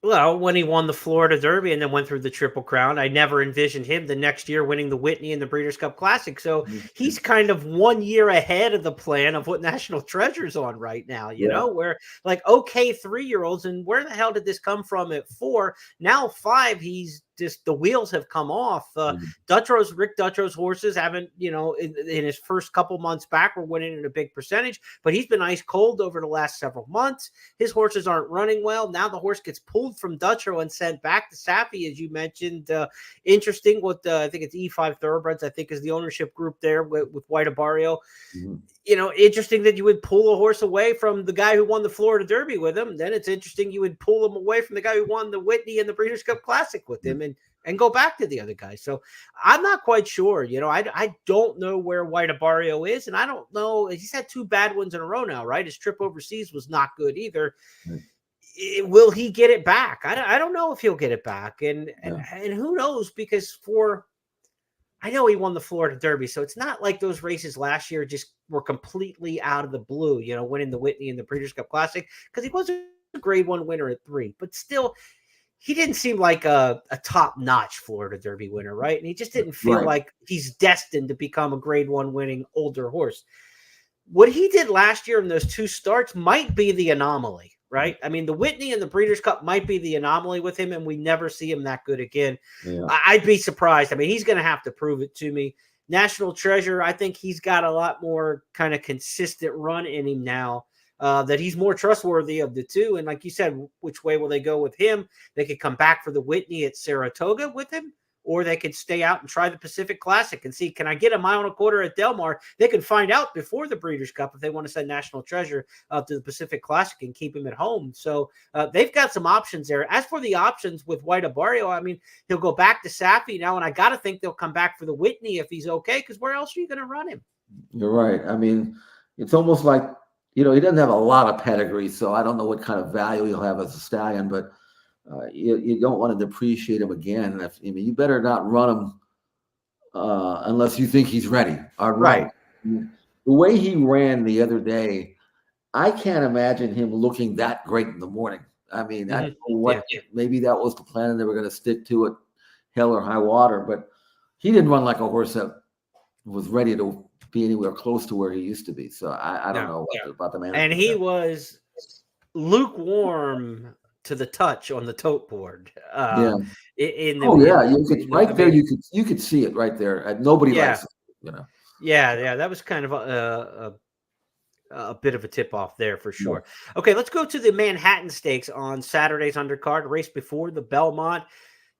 Well, when he won the Florida Derby and then went through the Triple Crown, I never envisioned him the next year winning the Whitney and the Breeders' Cup Classic. So he's kind of 1 year ahead of the plan of what National Treasure's on right now, where like, okay, 3-year-olds, and where the hell did this come from at 4? Now 5, he's just the wheels have come off. Rick Dutro's horses haven't, in his first couple months back, were winning in a big percentage, but he's been ice cold over the last several months. His horses aren't running well. Now the horse gets pulled from Dutro and sent back to Saffie, as you mentioned. Interesting what I think it's E5 Thoroughbreds, I think is the ownership group there with White Barrio. Interesting that you would pull a horse away from the guy who won the Florida Derby with him. Then it's interesting you would pull him away from the guy who won the Whitney and the Breeders' Cup Classic with him and go back to the other guy. So I'm not quite sure. I don't know where White Barrio is, and I don't know. He's had 2 bad ones in a row now, right? His trip overseas was not good either. Will he get it back? I don't know if he'll get it back, and who knows, because I know he won the Florida Derby, so it's not like those races last year just were completely out of the blue, winning the Whitney and the Breeders' Cup Classic, because he was a grade 1 winner at 3. But still, he didn't seem like a top-notch Florida Derby winner, right? And he just didn't feel like he's destined to become a grade 1 winning older horse. What he did last year in those 2 starts might be the anomaly, right? I mean, the Whitney and the Breeders' Cup might be the anomaly with him, and we never see him that good again. I'd be surprised. I mean, he's going to have to prove it to me. National Treasure, I think he's got a lot more kind of consistent run in him now, that he's more trustworthy of the 2. And like you said, which way will they go with him? They could come back for the Whitney at Saratoga with him, or they could stay out and try the Pacific Classic and see, can I get a 1.25 miles at Del Mar? They can find out before the Breeders' Cup if they want to send National Treasure to the Pacific Classic and keep him at home. So they've got some options there. As for the options with White Barrio, I mean, he'll go back to Saffie now, and I got to think they'll come back for the Whitney if he's okay, because where else are you going to run him? You're right. I mean, it's almost like, he doesn't have a lot of pedigree, so I don't know what kind of value he'll have as a stallion, but you don't want to depreciate him again. You better not run him unless you think he's ready. Right. The way he ran the other day, I can't imagine him looking that great in the morning. I mean, I don't know what. Maybe that was the plan and they were going to stick to it, hell or high water. But he didn't run like a horse that was ready to be anywhere close to where he used to be. So I don't know about the man. And he was lukewarm to the touch on the tote board. You could there. You could see it right there. Nobody likes it, Yeah, that was kind of a bit of a tip off there for sure. Okay, let's go to the Manhattan Stakes on Saturday's undercard, race before the Belmont.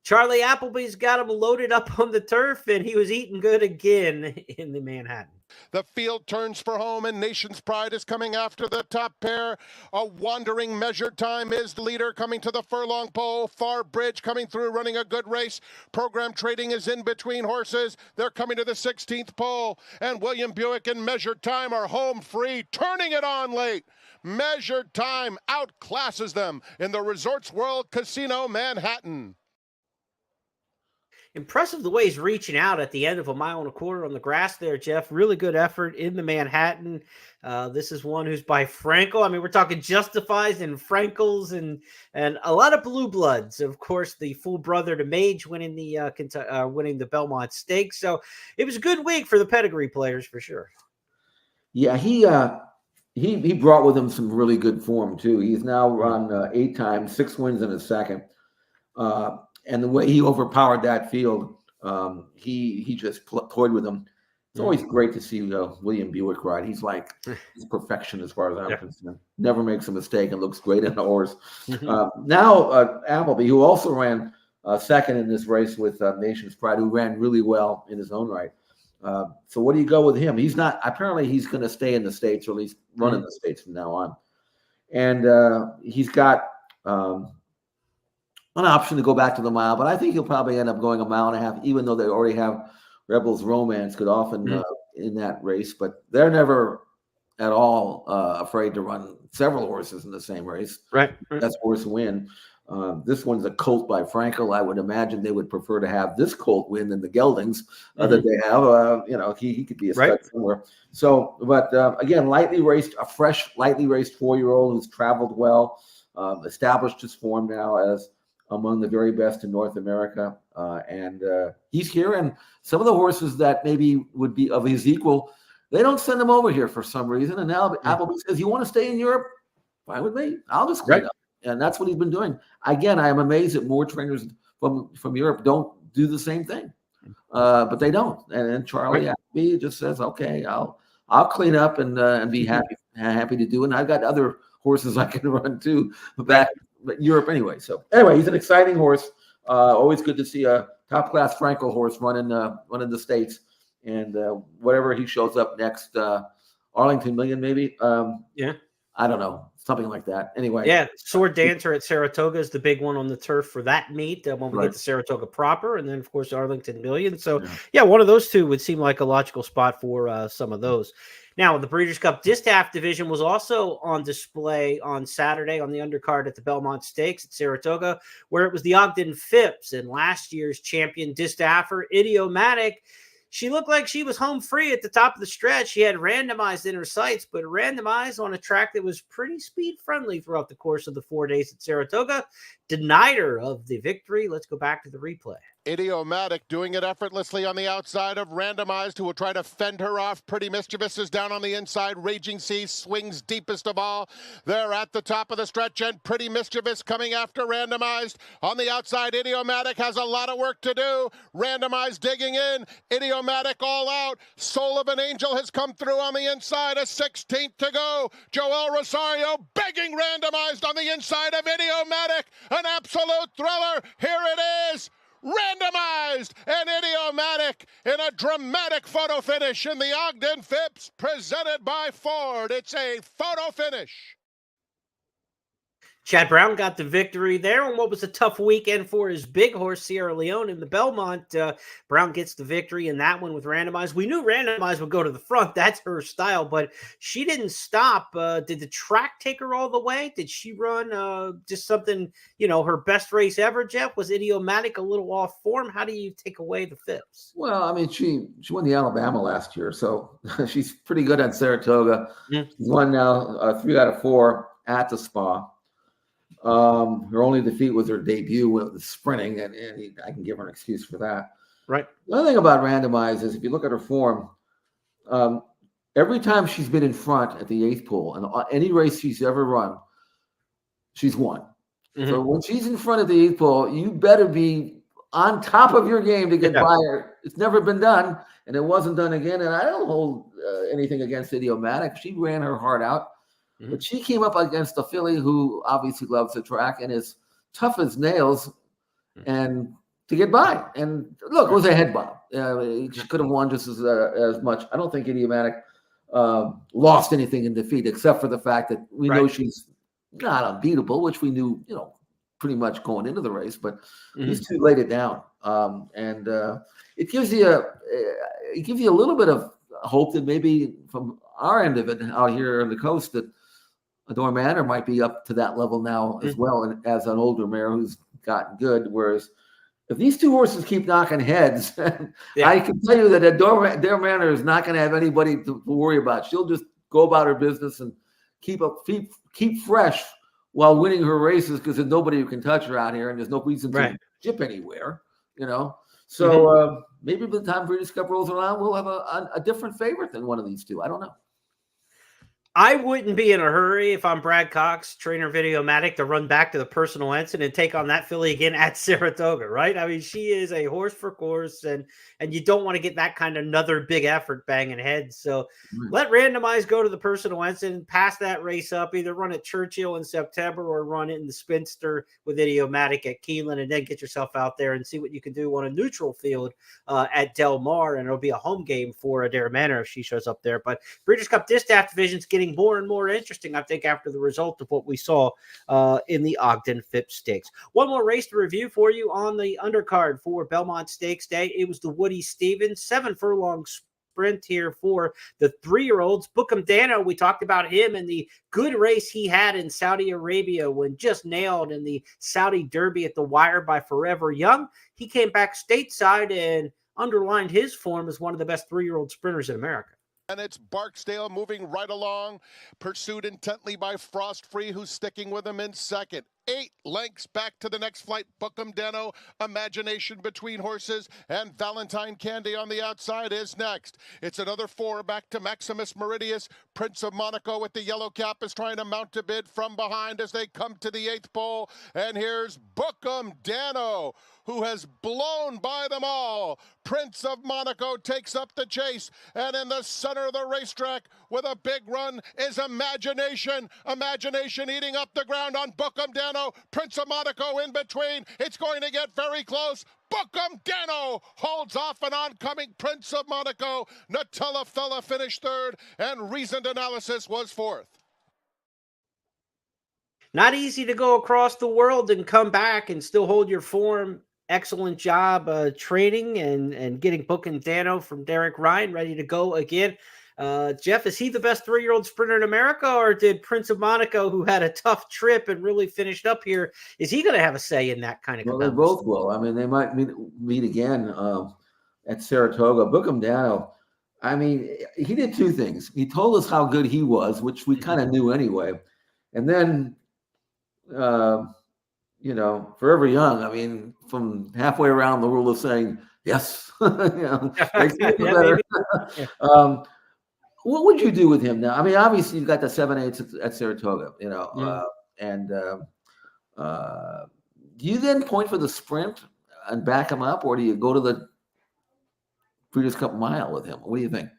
Charlie Appleby's got him loaded up on the turf, and he was eating good again in the Manhattan. The field turns for home, and Nation's Pride is coming after the top pair. A wandering Measured Time is the leader, coming to the furlong pole. Far Bridge coming through, running a good race. Program Trading is in between horses. They're coming to the 16th pole, and William Buick and Measured Time are home free, turning it on late. Measured Time outclasses them in the Resorts World Casino Manhattan. Impressive the way he's reaching out at the end of 1.25 miles on the grass there, Jeff. Really good effort in the Manhattan. This is one who's by Frankel. I mean, we're talking Justifies and Frankels and a lot of blue bloods. Of course, the full brother to Mage winning the Belmont Stakes. So it was a good week for the pedigree players for sure. Yeah, he brought with him some really good form too. He's now run 8 times, 6 wins in a second. And the way he overpowered that field, he just toyed with them. It's always great to see William Buick ride. He's like perfection as far as I'm concerned. Never makes a mistake and looks great in the horse. Now Appleby, who also ran second in this race with Nation's Pride, who ran really well in his own right. So what do you go with him? He's not. Apparently, he's going to stay in the States, or at least run in the States from now on. And he's got an option to go back to the mile, but I think he'll probably end up going 1.5 miles, even though they already have Rebels Romance could often in that race. But they're never at all afraid to run several horses in the same race. Right. That's horse win. This one's a colt by Frankel. I would imagine they would prefer to have this colt win than the geldings that they have. He could be a stud somewhere. So, but again, a fresh, lightly raced 4-year-old who's traveled well, established his form now as among the very best in North America. And he's here. And some of the horses that maybe would be of his equal, they don't send them over here for some reason. And now Appleby says, you want to stay in Europe? Fine with me. I'll just clean up. And that's what he's been doing. Again, I am amazed that more trainers from Europe don't do the same thing, but they don't. And then Charlie Appleby just says, "Okay, I'll clean up and be happy to do it." And I've got other horses I can run too back in Europe anyway. So anyway, he's an exciting horse. Always good to see a top class Franco horse running the States, and whatever he shows up next, Arlington Million maybe. I don't know, something like that. Anyway. Yeah, Sword Dancer at Saratoga is the big one on the turf for that meet when we get to Saratoga proper, and then, of course, Arlington Million. So, one of those two would seem like a logical spot for some of those. Now, the Breeders' Cup Distaff division was also on display on Saturday on the undercard at the Belmont Stakes at Saratoga, where it was the Ogden Phipps and last year's champion Distaffer, Idiomatic. She looked like she was home free at the top of the stretch. She had randomized in her sights, but randomized on a track that was pretty speed friendly throughout the course of the 4 days at Saratoga. Denied her of the victory. Let's go back to the replay. Idiomatic doing it effortlessly on the outside of Randomized, who will try to fend her off. Pretty Mischievous is down on the inside. Raging Sea swings deepest of all. They're at the top of the stretch, and Pretty Mischievous coming after Randomized. On the outside, Idiomatic has a lot of work to do. Randomized digging in. Idiomatic all out. Soul of an Angel has come through on the inside. A 16th to go. Joel Rosario begging Randomized on the inside of Idiomatic. An absolute thriller. Here it is. Randomized and Idiomatic in a dramatic photo finish in the Ogden Phipps presented by Ford. It's a photo finish. Chad Brown got the victory there on what was a tough weekend for his big horse, Sierra Leone, in the Belmont. Brown gets the victory in that one with Randomized. We knew Randomized would go to the front. That's her style, but she didn't stop. Did the track take her all the way? Did she run just something, her best race ever, Jeff? Was Idiomatic a little off form? How do you take away the Phipps? Well, I mean, she won the Alabama last year, so she's pretty good at Saratoga. She's won now 3 out of 4 at the Spa. Her only defeat was her debut with the sprinting, and I can give her an excuse for that. Right. The other thing about Randomized is if you look at her form, every time she's been in front at the 8th pole, and any race she's ever run, she's won. So when she's in front of the 8th pole, you better be on top of your game to get by her. It's never been done, and it wasn't done again. And I don't hold anything against Idiomatic. She ran her heart out. But she came up against a filly who obviously loves the track and is tough as nails and to get by. And look, it was a head bob. She could have won just as much. I don't think Idiomatic lost anything in defeat, except for the fact that we know she's not unbeatable, which we knew, pretty much going into the race. But these two laid it down, and it gives you a little bit of hope that maybe from our end of it out here on the coast that Adore Manor might be up to that level now as well, and as an older mare who's gotten good. Whereas if these two horses keep knocking heads, I can tell you that Adore Manor is not going to have anybody to worry about. She'll just go about her business and keep fresh while winning her races, because there's nobody who can touch her out here, and there's no reason to chip anywhere. So maybe by the time Breeders' Cup rolls around, we'll have a different favorite than one of these two. I don't know. I wouldn't be in a hurry if I'm Brad Cox, trainer of Idiomatic, to run back to the personal ensign and take on that filly again at Saratoga, right? I mean, she is a horse for course, and you don't want to get that kind of another big effort banging heads. So let Randomized go to the personal ensign, pass that race up, either run at Churchill in September or run it in the Spinster with Idiomatic at Keeneland, and then get yourself out there and see what you can do on a neutral field at Del Mar, and it'll be a home game for Adore Manor if she shows up there. But Breeders' Cup Distaff division's getting more and more interesting, I think, after the result of what we saw in the Ogden Phipps Stakes. One more race to review for you on the undercard for Belmont Stakes Day. It was the Woody Stevens 7 furlong sprint here for the 3-year-olds. Bookham Dano, we talked about him and the good race he had in Saudi Arabia when just nailed in the Saudi Derby at the wire by Forever Young. He came back stateside and underlined his form as one of the best 3-year-old sprinters in America. And it's Barksdale moving right along, pursued intently by Frost Free, who's sticking with him in second. 8 lengths back to the next flight. Bookham Dano, Imagination between horses, and Valentine Candy on the outside is next. It's another 4 back to Maximus Meridius. Prince of Monaco with the yellow cap is trying to mount a bid from behind as they come to the 8th pole. And here's Bookham Dano, who has blown by them all. Prince of Monaco takes up the chase, and in the center of the racetrack with a big run is Imagination. Imagination eating up the ground on Bookham Dano. Prince of Monaco in between. It's going to get very close. Bookham Dano holds off an oncoming Prince of Monaco. Nutella Fella finished 3rd, and Reasoned Analysis was 4th. Not easy to go across the world and come back and still hold your form. Excellent job training and getting Bookham Dano from Derek Ryan ready to go again. Jeff, is he the best 3-year-old sprinter in America, or did Prince of Monaco, who had a tough trip and really finished up here, is he going to have a say in that kind of Well, they both will. I mean, they might meet again at Saratoga. Bookham Dano, I mean, he did 2 things. He told us how good he was, which we kind of knew anyway. And then, forever young, I mean, from halfway around the world of saying, yes, makes me feel better. What would you do with him now? I mean, obviously you've got the 7/8 at Saratoga, do you then point for the sprint and back him up, or do you go to the Breeders' Cup Mile with him? What do you think?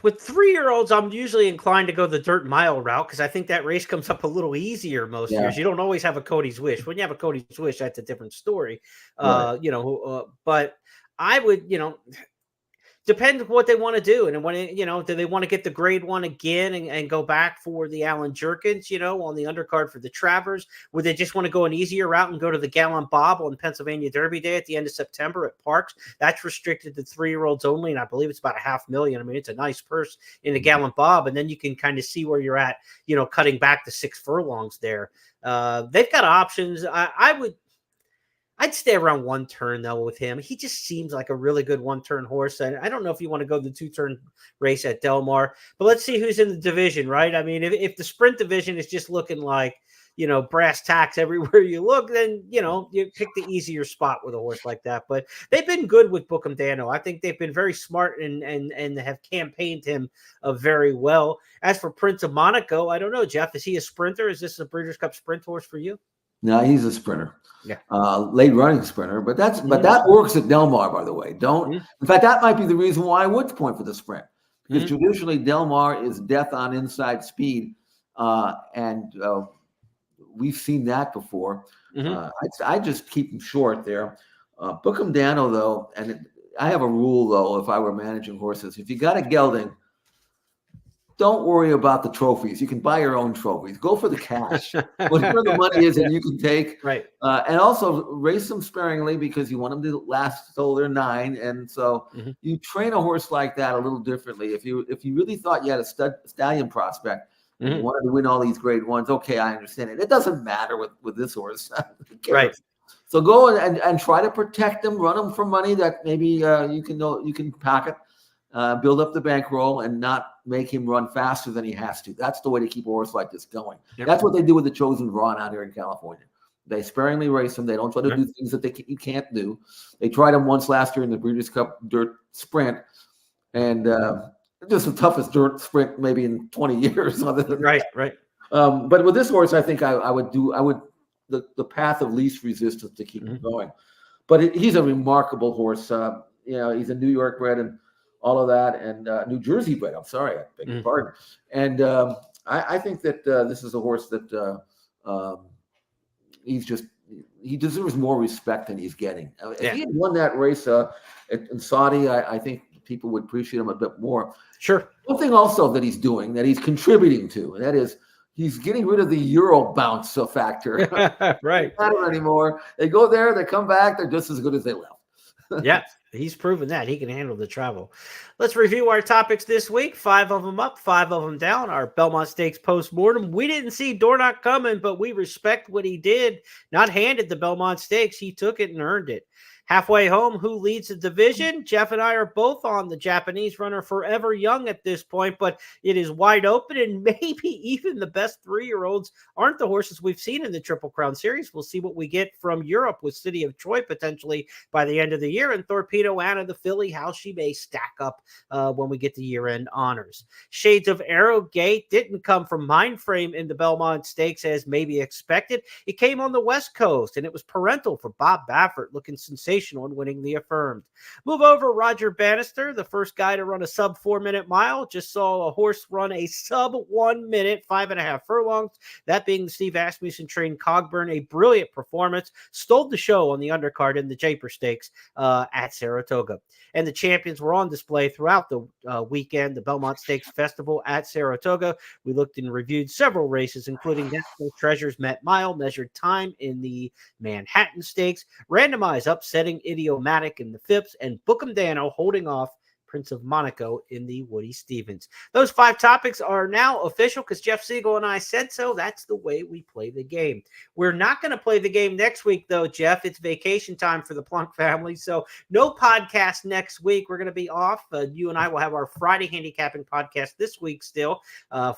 With 3-year-olds, I'm usually inclined to go the dirt mile route because I think that race comes up a little easier most years. You don't always have a Cody's Wish. When you have a Cody's Wish, that's a different story. Right. But I would, depends what they want to do. And when, do they want to get the grade 1 again and go back for the Alan Jerkins, on the undercard for the Travers? Would they just want to go an easier route and go to the Gallant Bob on Pennsylvania Derby Day at the end of September at Parks? That's restricted to 3-year-olds only. And I believe it's about $500,000. I mean, it's a nice purse in the Gallant Bob. And then you can kind of see where you're at, cutting back the 6 furlongs there. They've got options. I'd stay around 1 turn, though, with him. He just seems like a really good 1-turn horse. And I don't know if you want to go the 2-turn race at Del Mar, but let's see who's in the division, right? I mean, if the sprint division is just looking like, brass tacks everywhere you look, then, you pick the easier spot with a horse like that. But they've been good with Bookham Dano. I think they've been very smart and have campaigned him very well. As for Prince of Monaco, I don't know, Jeff, is he a sprinter? Is this a Breeders' Cup sprint horse for you? No, he's a sprinter. Yeah, late running sprinter, but that works at Del Mar, by the way. In fact, that might be the reason why I would point for the sprint, because traditionally Del Mar is death on inside speed, and we've seen that before. I just keep him short there. Bookham Dano, though, and I have a rule though, if I were managing horses, if you got a gelding, don't worry about the trophies. You can buy your own trophies. Go for the cash. Whatever the money is that you can take. Right. And also race them sparingly because you want them to last till they're 9. And so you train a horse like that a little differently. If you really thought you had a stallion prospect, you wanted to win all these grade 1s, okay, I understand it. It doesn't matter with this horse. Right. So go and try to protect them, run them for money that maybe you can pocket. Build up the bankroll and not make him run faster than he has to. That's the way to keep a horse like this going. Yep. That's what they do with the Chosen Brawn out here in California. They sparingly race him. They don't try to do things that you can't do. They tried him once last year in the Breeders' Cup Dirt Sprint, and just the toughest dirt sprint maybe in 20 years. Other than right. But with this horse, I think I would the path of least resistance to keep him going. But he's a remarkable horse. He's a New York bred and all of that, and New Jersey bred. I'm sorry, I beg your pardon. And I think that this is a horse that he deserves more respect than he's getting. If he had won that race in Saudi, I think people would appreciate him a bit more. Sure. One thing also that he's doing, that he's contributing to, and that is he's getting rid of the Euro bounce factor. Right. Not anymore. They go there, they come back, they're just as good as they left. Yeah, he's proven that he can handle the travel. Let's review our topics this week. 5 of them up, 5 of them down. Our Belmont Stakes postmortem. We didn't see Dornoch coming, but we respect what he did. Not handed the Belmont Stakes. He took it and earned it. Halfway home, who leads the division? Jeff and I are both on the Japanese runner, Forever Young at this point, but it is wide open, and maybe even the best 3-year-olds aren't the horses we've seen in the Triple Crown Series. We'll see what we get from Europe with City of Troy potentially by the end of the year, and Torpedo Anna, the filly, how she may stack up when we get to year-end honors. Shades of Arrowgate didn't come from Mindframe in the Belmont Stakes as maybe expected. It came on the West Coast, and it was parental for Bob Baffert, looking sensational and winning the Affirmed. Move over, Roger Bannister, the first guy to run a sub 4-minute mile, just saw a horse run a sub 1 minute, 5.5 furlongs, that being the Steve Asmussen trained Cogburn. A brilliant performance, stole the show on the undercard in the Japer Stakes at Saratoga. And the champions were on display throughout the weekend, the Belmont Stakes Festival at Saratoga. We looked and reviewed several races, including National Treasure's Met Mile, measured time in the Manhattan Stakes, randomized upsetting Idiomatic in the Phipps, and Bookham Dano holding off Prince of Monaco in the Woody Stevens. Those 5 topics are now official because Jeff Siegel and I said so. That's the way we play the game. We're not going to play the game next week, though, Jeff. It's vacation time for the Plonk family, so no podcast next week. We're going to be off. You and I will have our Friday handicapping podcast this week still.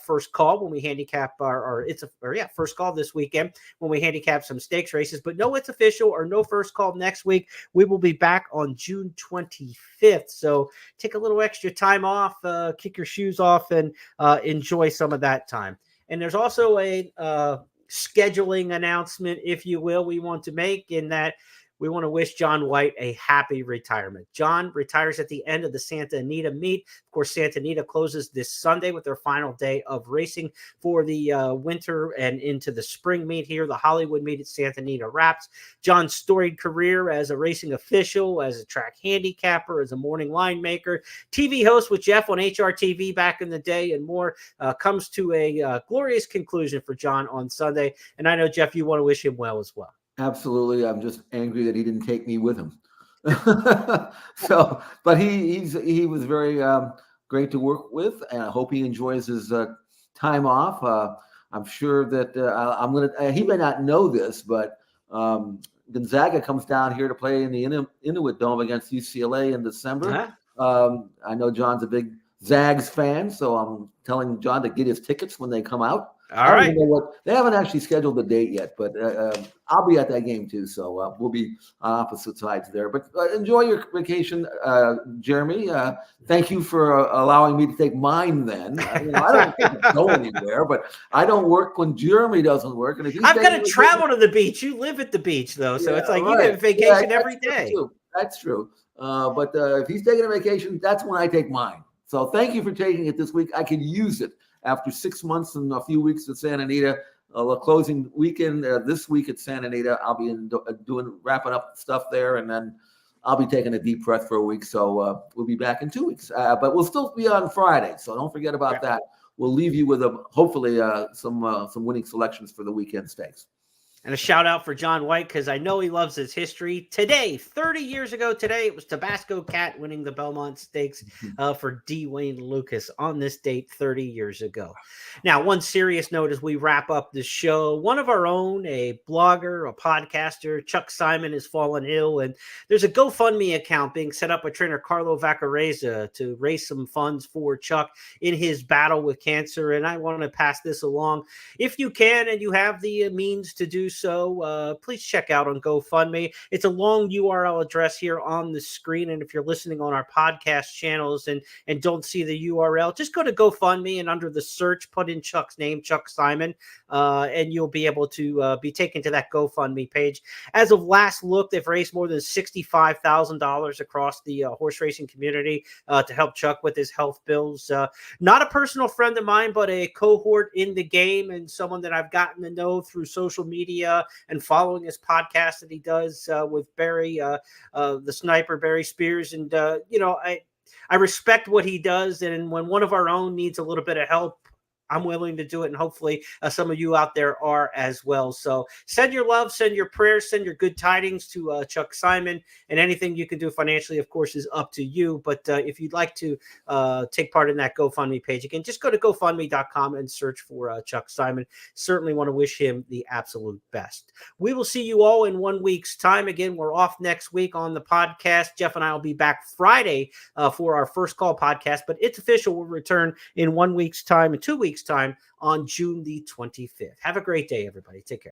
First call when we handicap first call this weekend when we handicap some stakes races. But no, it's official, or no first call next week. We will be back on June 25th. So take a little extra time off, kick your shoes off, and enjoy some of that time. And there's also a scheduling announcement, if you will, we want to make, in that we want to wish John White a happy retirement. John retires at the end of the Santa Anita meet. Of course, Santa Anita closes this Sunday with their final day of racing for the winter and into the spring meet here. The Hollywood meet at Santa Anita wraps. John's storied career as a racing official, as a track handicapper, as a morning line maker, TV host with Jeff on HRTV back in the day, and more comes to a glorious conclusion for John on Sunday. And I know, Jeff, you want to wish him well as well. Absolutely. I'm just angry that he didn't take me with him. But he was very great to work with, and I hope he enjoys his time off. I'm sure that he may not know this, but Gonzaga comes down here to play in the Inuit Dome against UCLA in December. I know John's a big Zags fan, so I'm telling John to get his tickets when they come out. All right. They haven't actually scheduled the date yet, but I'll be at that game too. So we'll be on opposite sides there. But enjoy your vacation, Jeremy. Thank you for allowing me to take mine then. I don't go anywhere, but I don't work when Jeremy doesn't work. And if I've got to travel to the beach. You live at the beach, though. So it's like you get vacation every day. That's true. But if he's taking a vacation, that's when I take mine. So thank you for taking it this week. I can use it. After 6 months and a few weeks at Santa Anita, the closing weekend this week at Santa Anita, I'll be wrapping up stuff there, and then I'll be taking a deep breath for a week. So we'll be back in 2 weeks, but we'll still be on Friday. So don't forget about that. We'll leave you with hopefully some winning selections for the weekend stakes. And a shout out for John White, because I know he loves his history. Today, 30 years ago today, it was Tabasco Cat winning the Belmont Stakes for D. Wayne Lucas on this date 30 years ago. Now, one serious note as we wrap up the show, one of our own, a blogger, a podcaster, Chuck Simon, has fallen ill, and there's a GoFundMe account being set up by trainer Carlo Vaccarezza to raise some funds for Chuck in his battle with cancer. And I want to pass this along. If you can and you have the means to do so, please check out on GoFundMe. It's a long URL address here on the screen, and if you're listening on our podcast channels and don't see the URL, just go to GoFundMe and under the search, put in Chuck's name, Chuck Simon, and you'll be able to be taken to that GoFundMe page. As of last look, they've raised more than $65,000 across the horse racing community to help Chuck with his health bills. Not a personal friend of mine, but a cohort in the game and someone that I've gotten to know through social media and following his podcast that he does with Barry, the sniper, Barry Spears. And, I respect what he does. And when one of our own needs a little bit of help, I'm willing to do it, and hopefully some of you out there are as well. So send your love, send your prayers, send your good tidings to Chuck Simon, and anything you can do financially, of course, is up to you. But if you'd like to take part in that GoFundMe page, again, just go to GoFundMe.com and search for Chuck Simon. Certainly want to wish him the absolute best. We will see you all in 1 week's time. Again, we're off next week on the podcast. Jeff and I will be back Friday for our first call podcast, but it's official. We'll return in 1 week's time, in 2 weeks' time on June the 25th. Have a great day, everybody. Take care.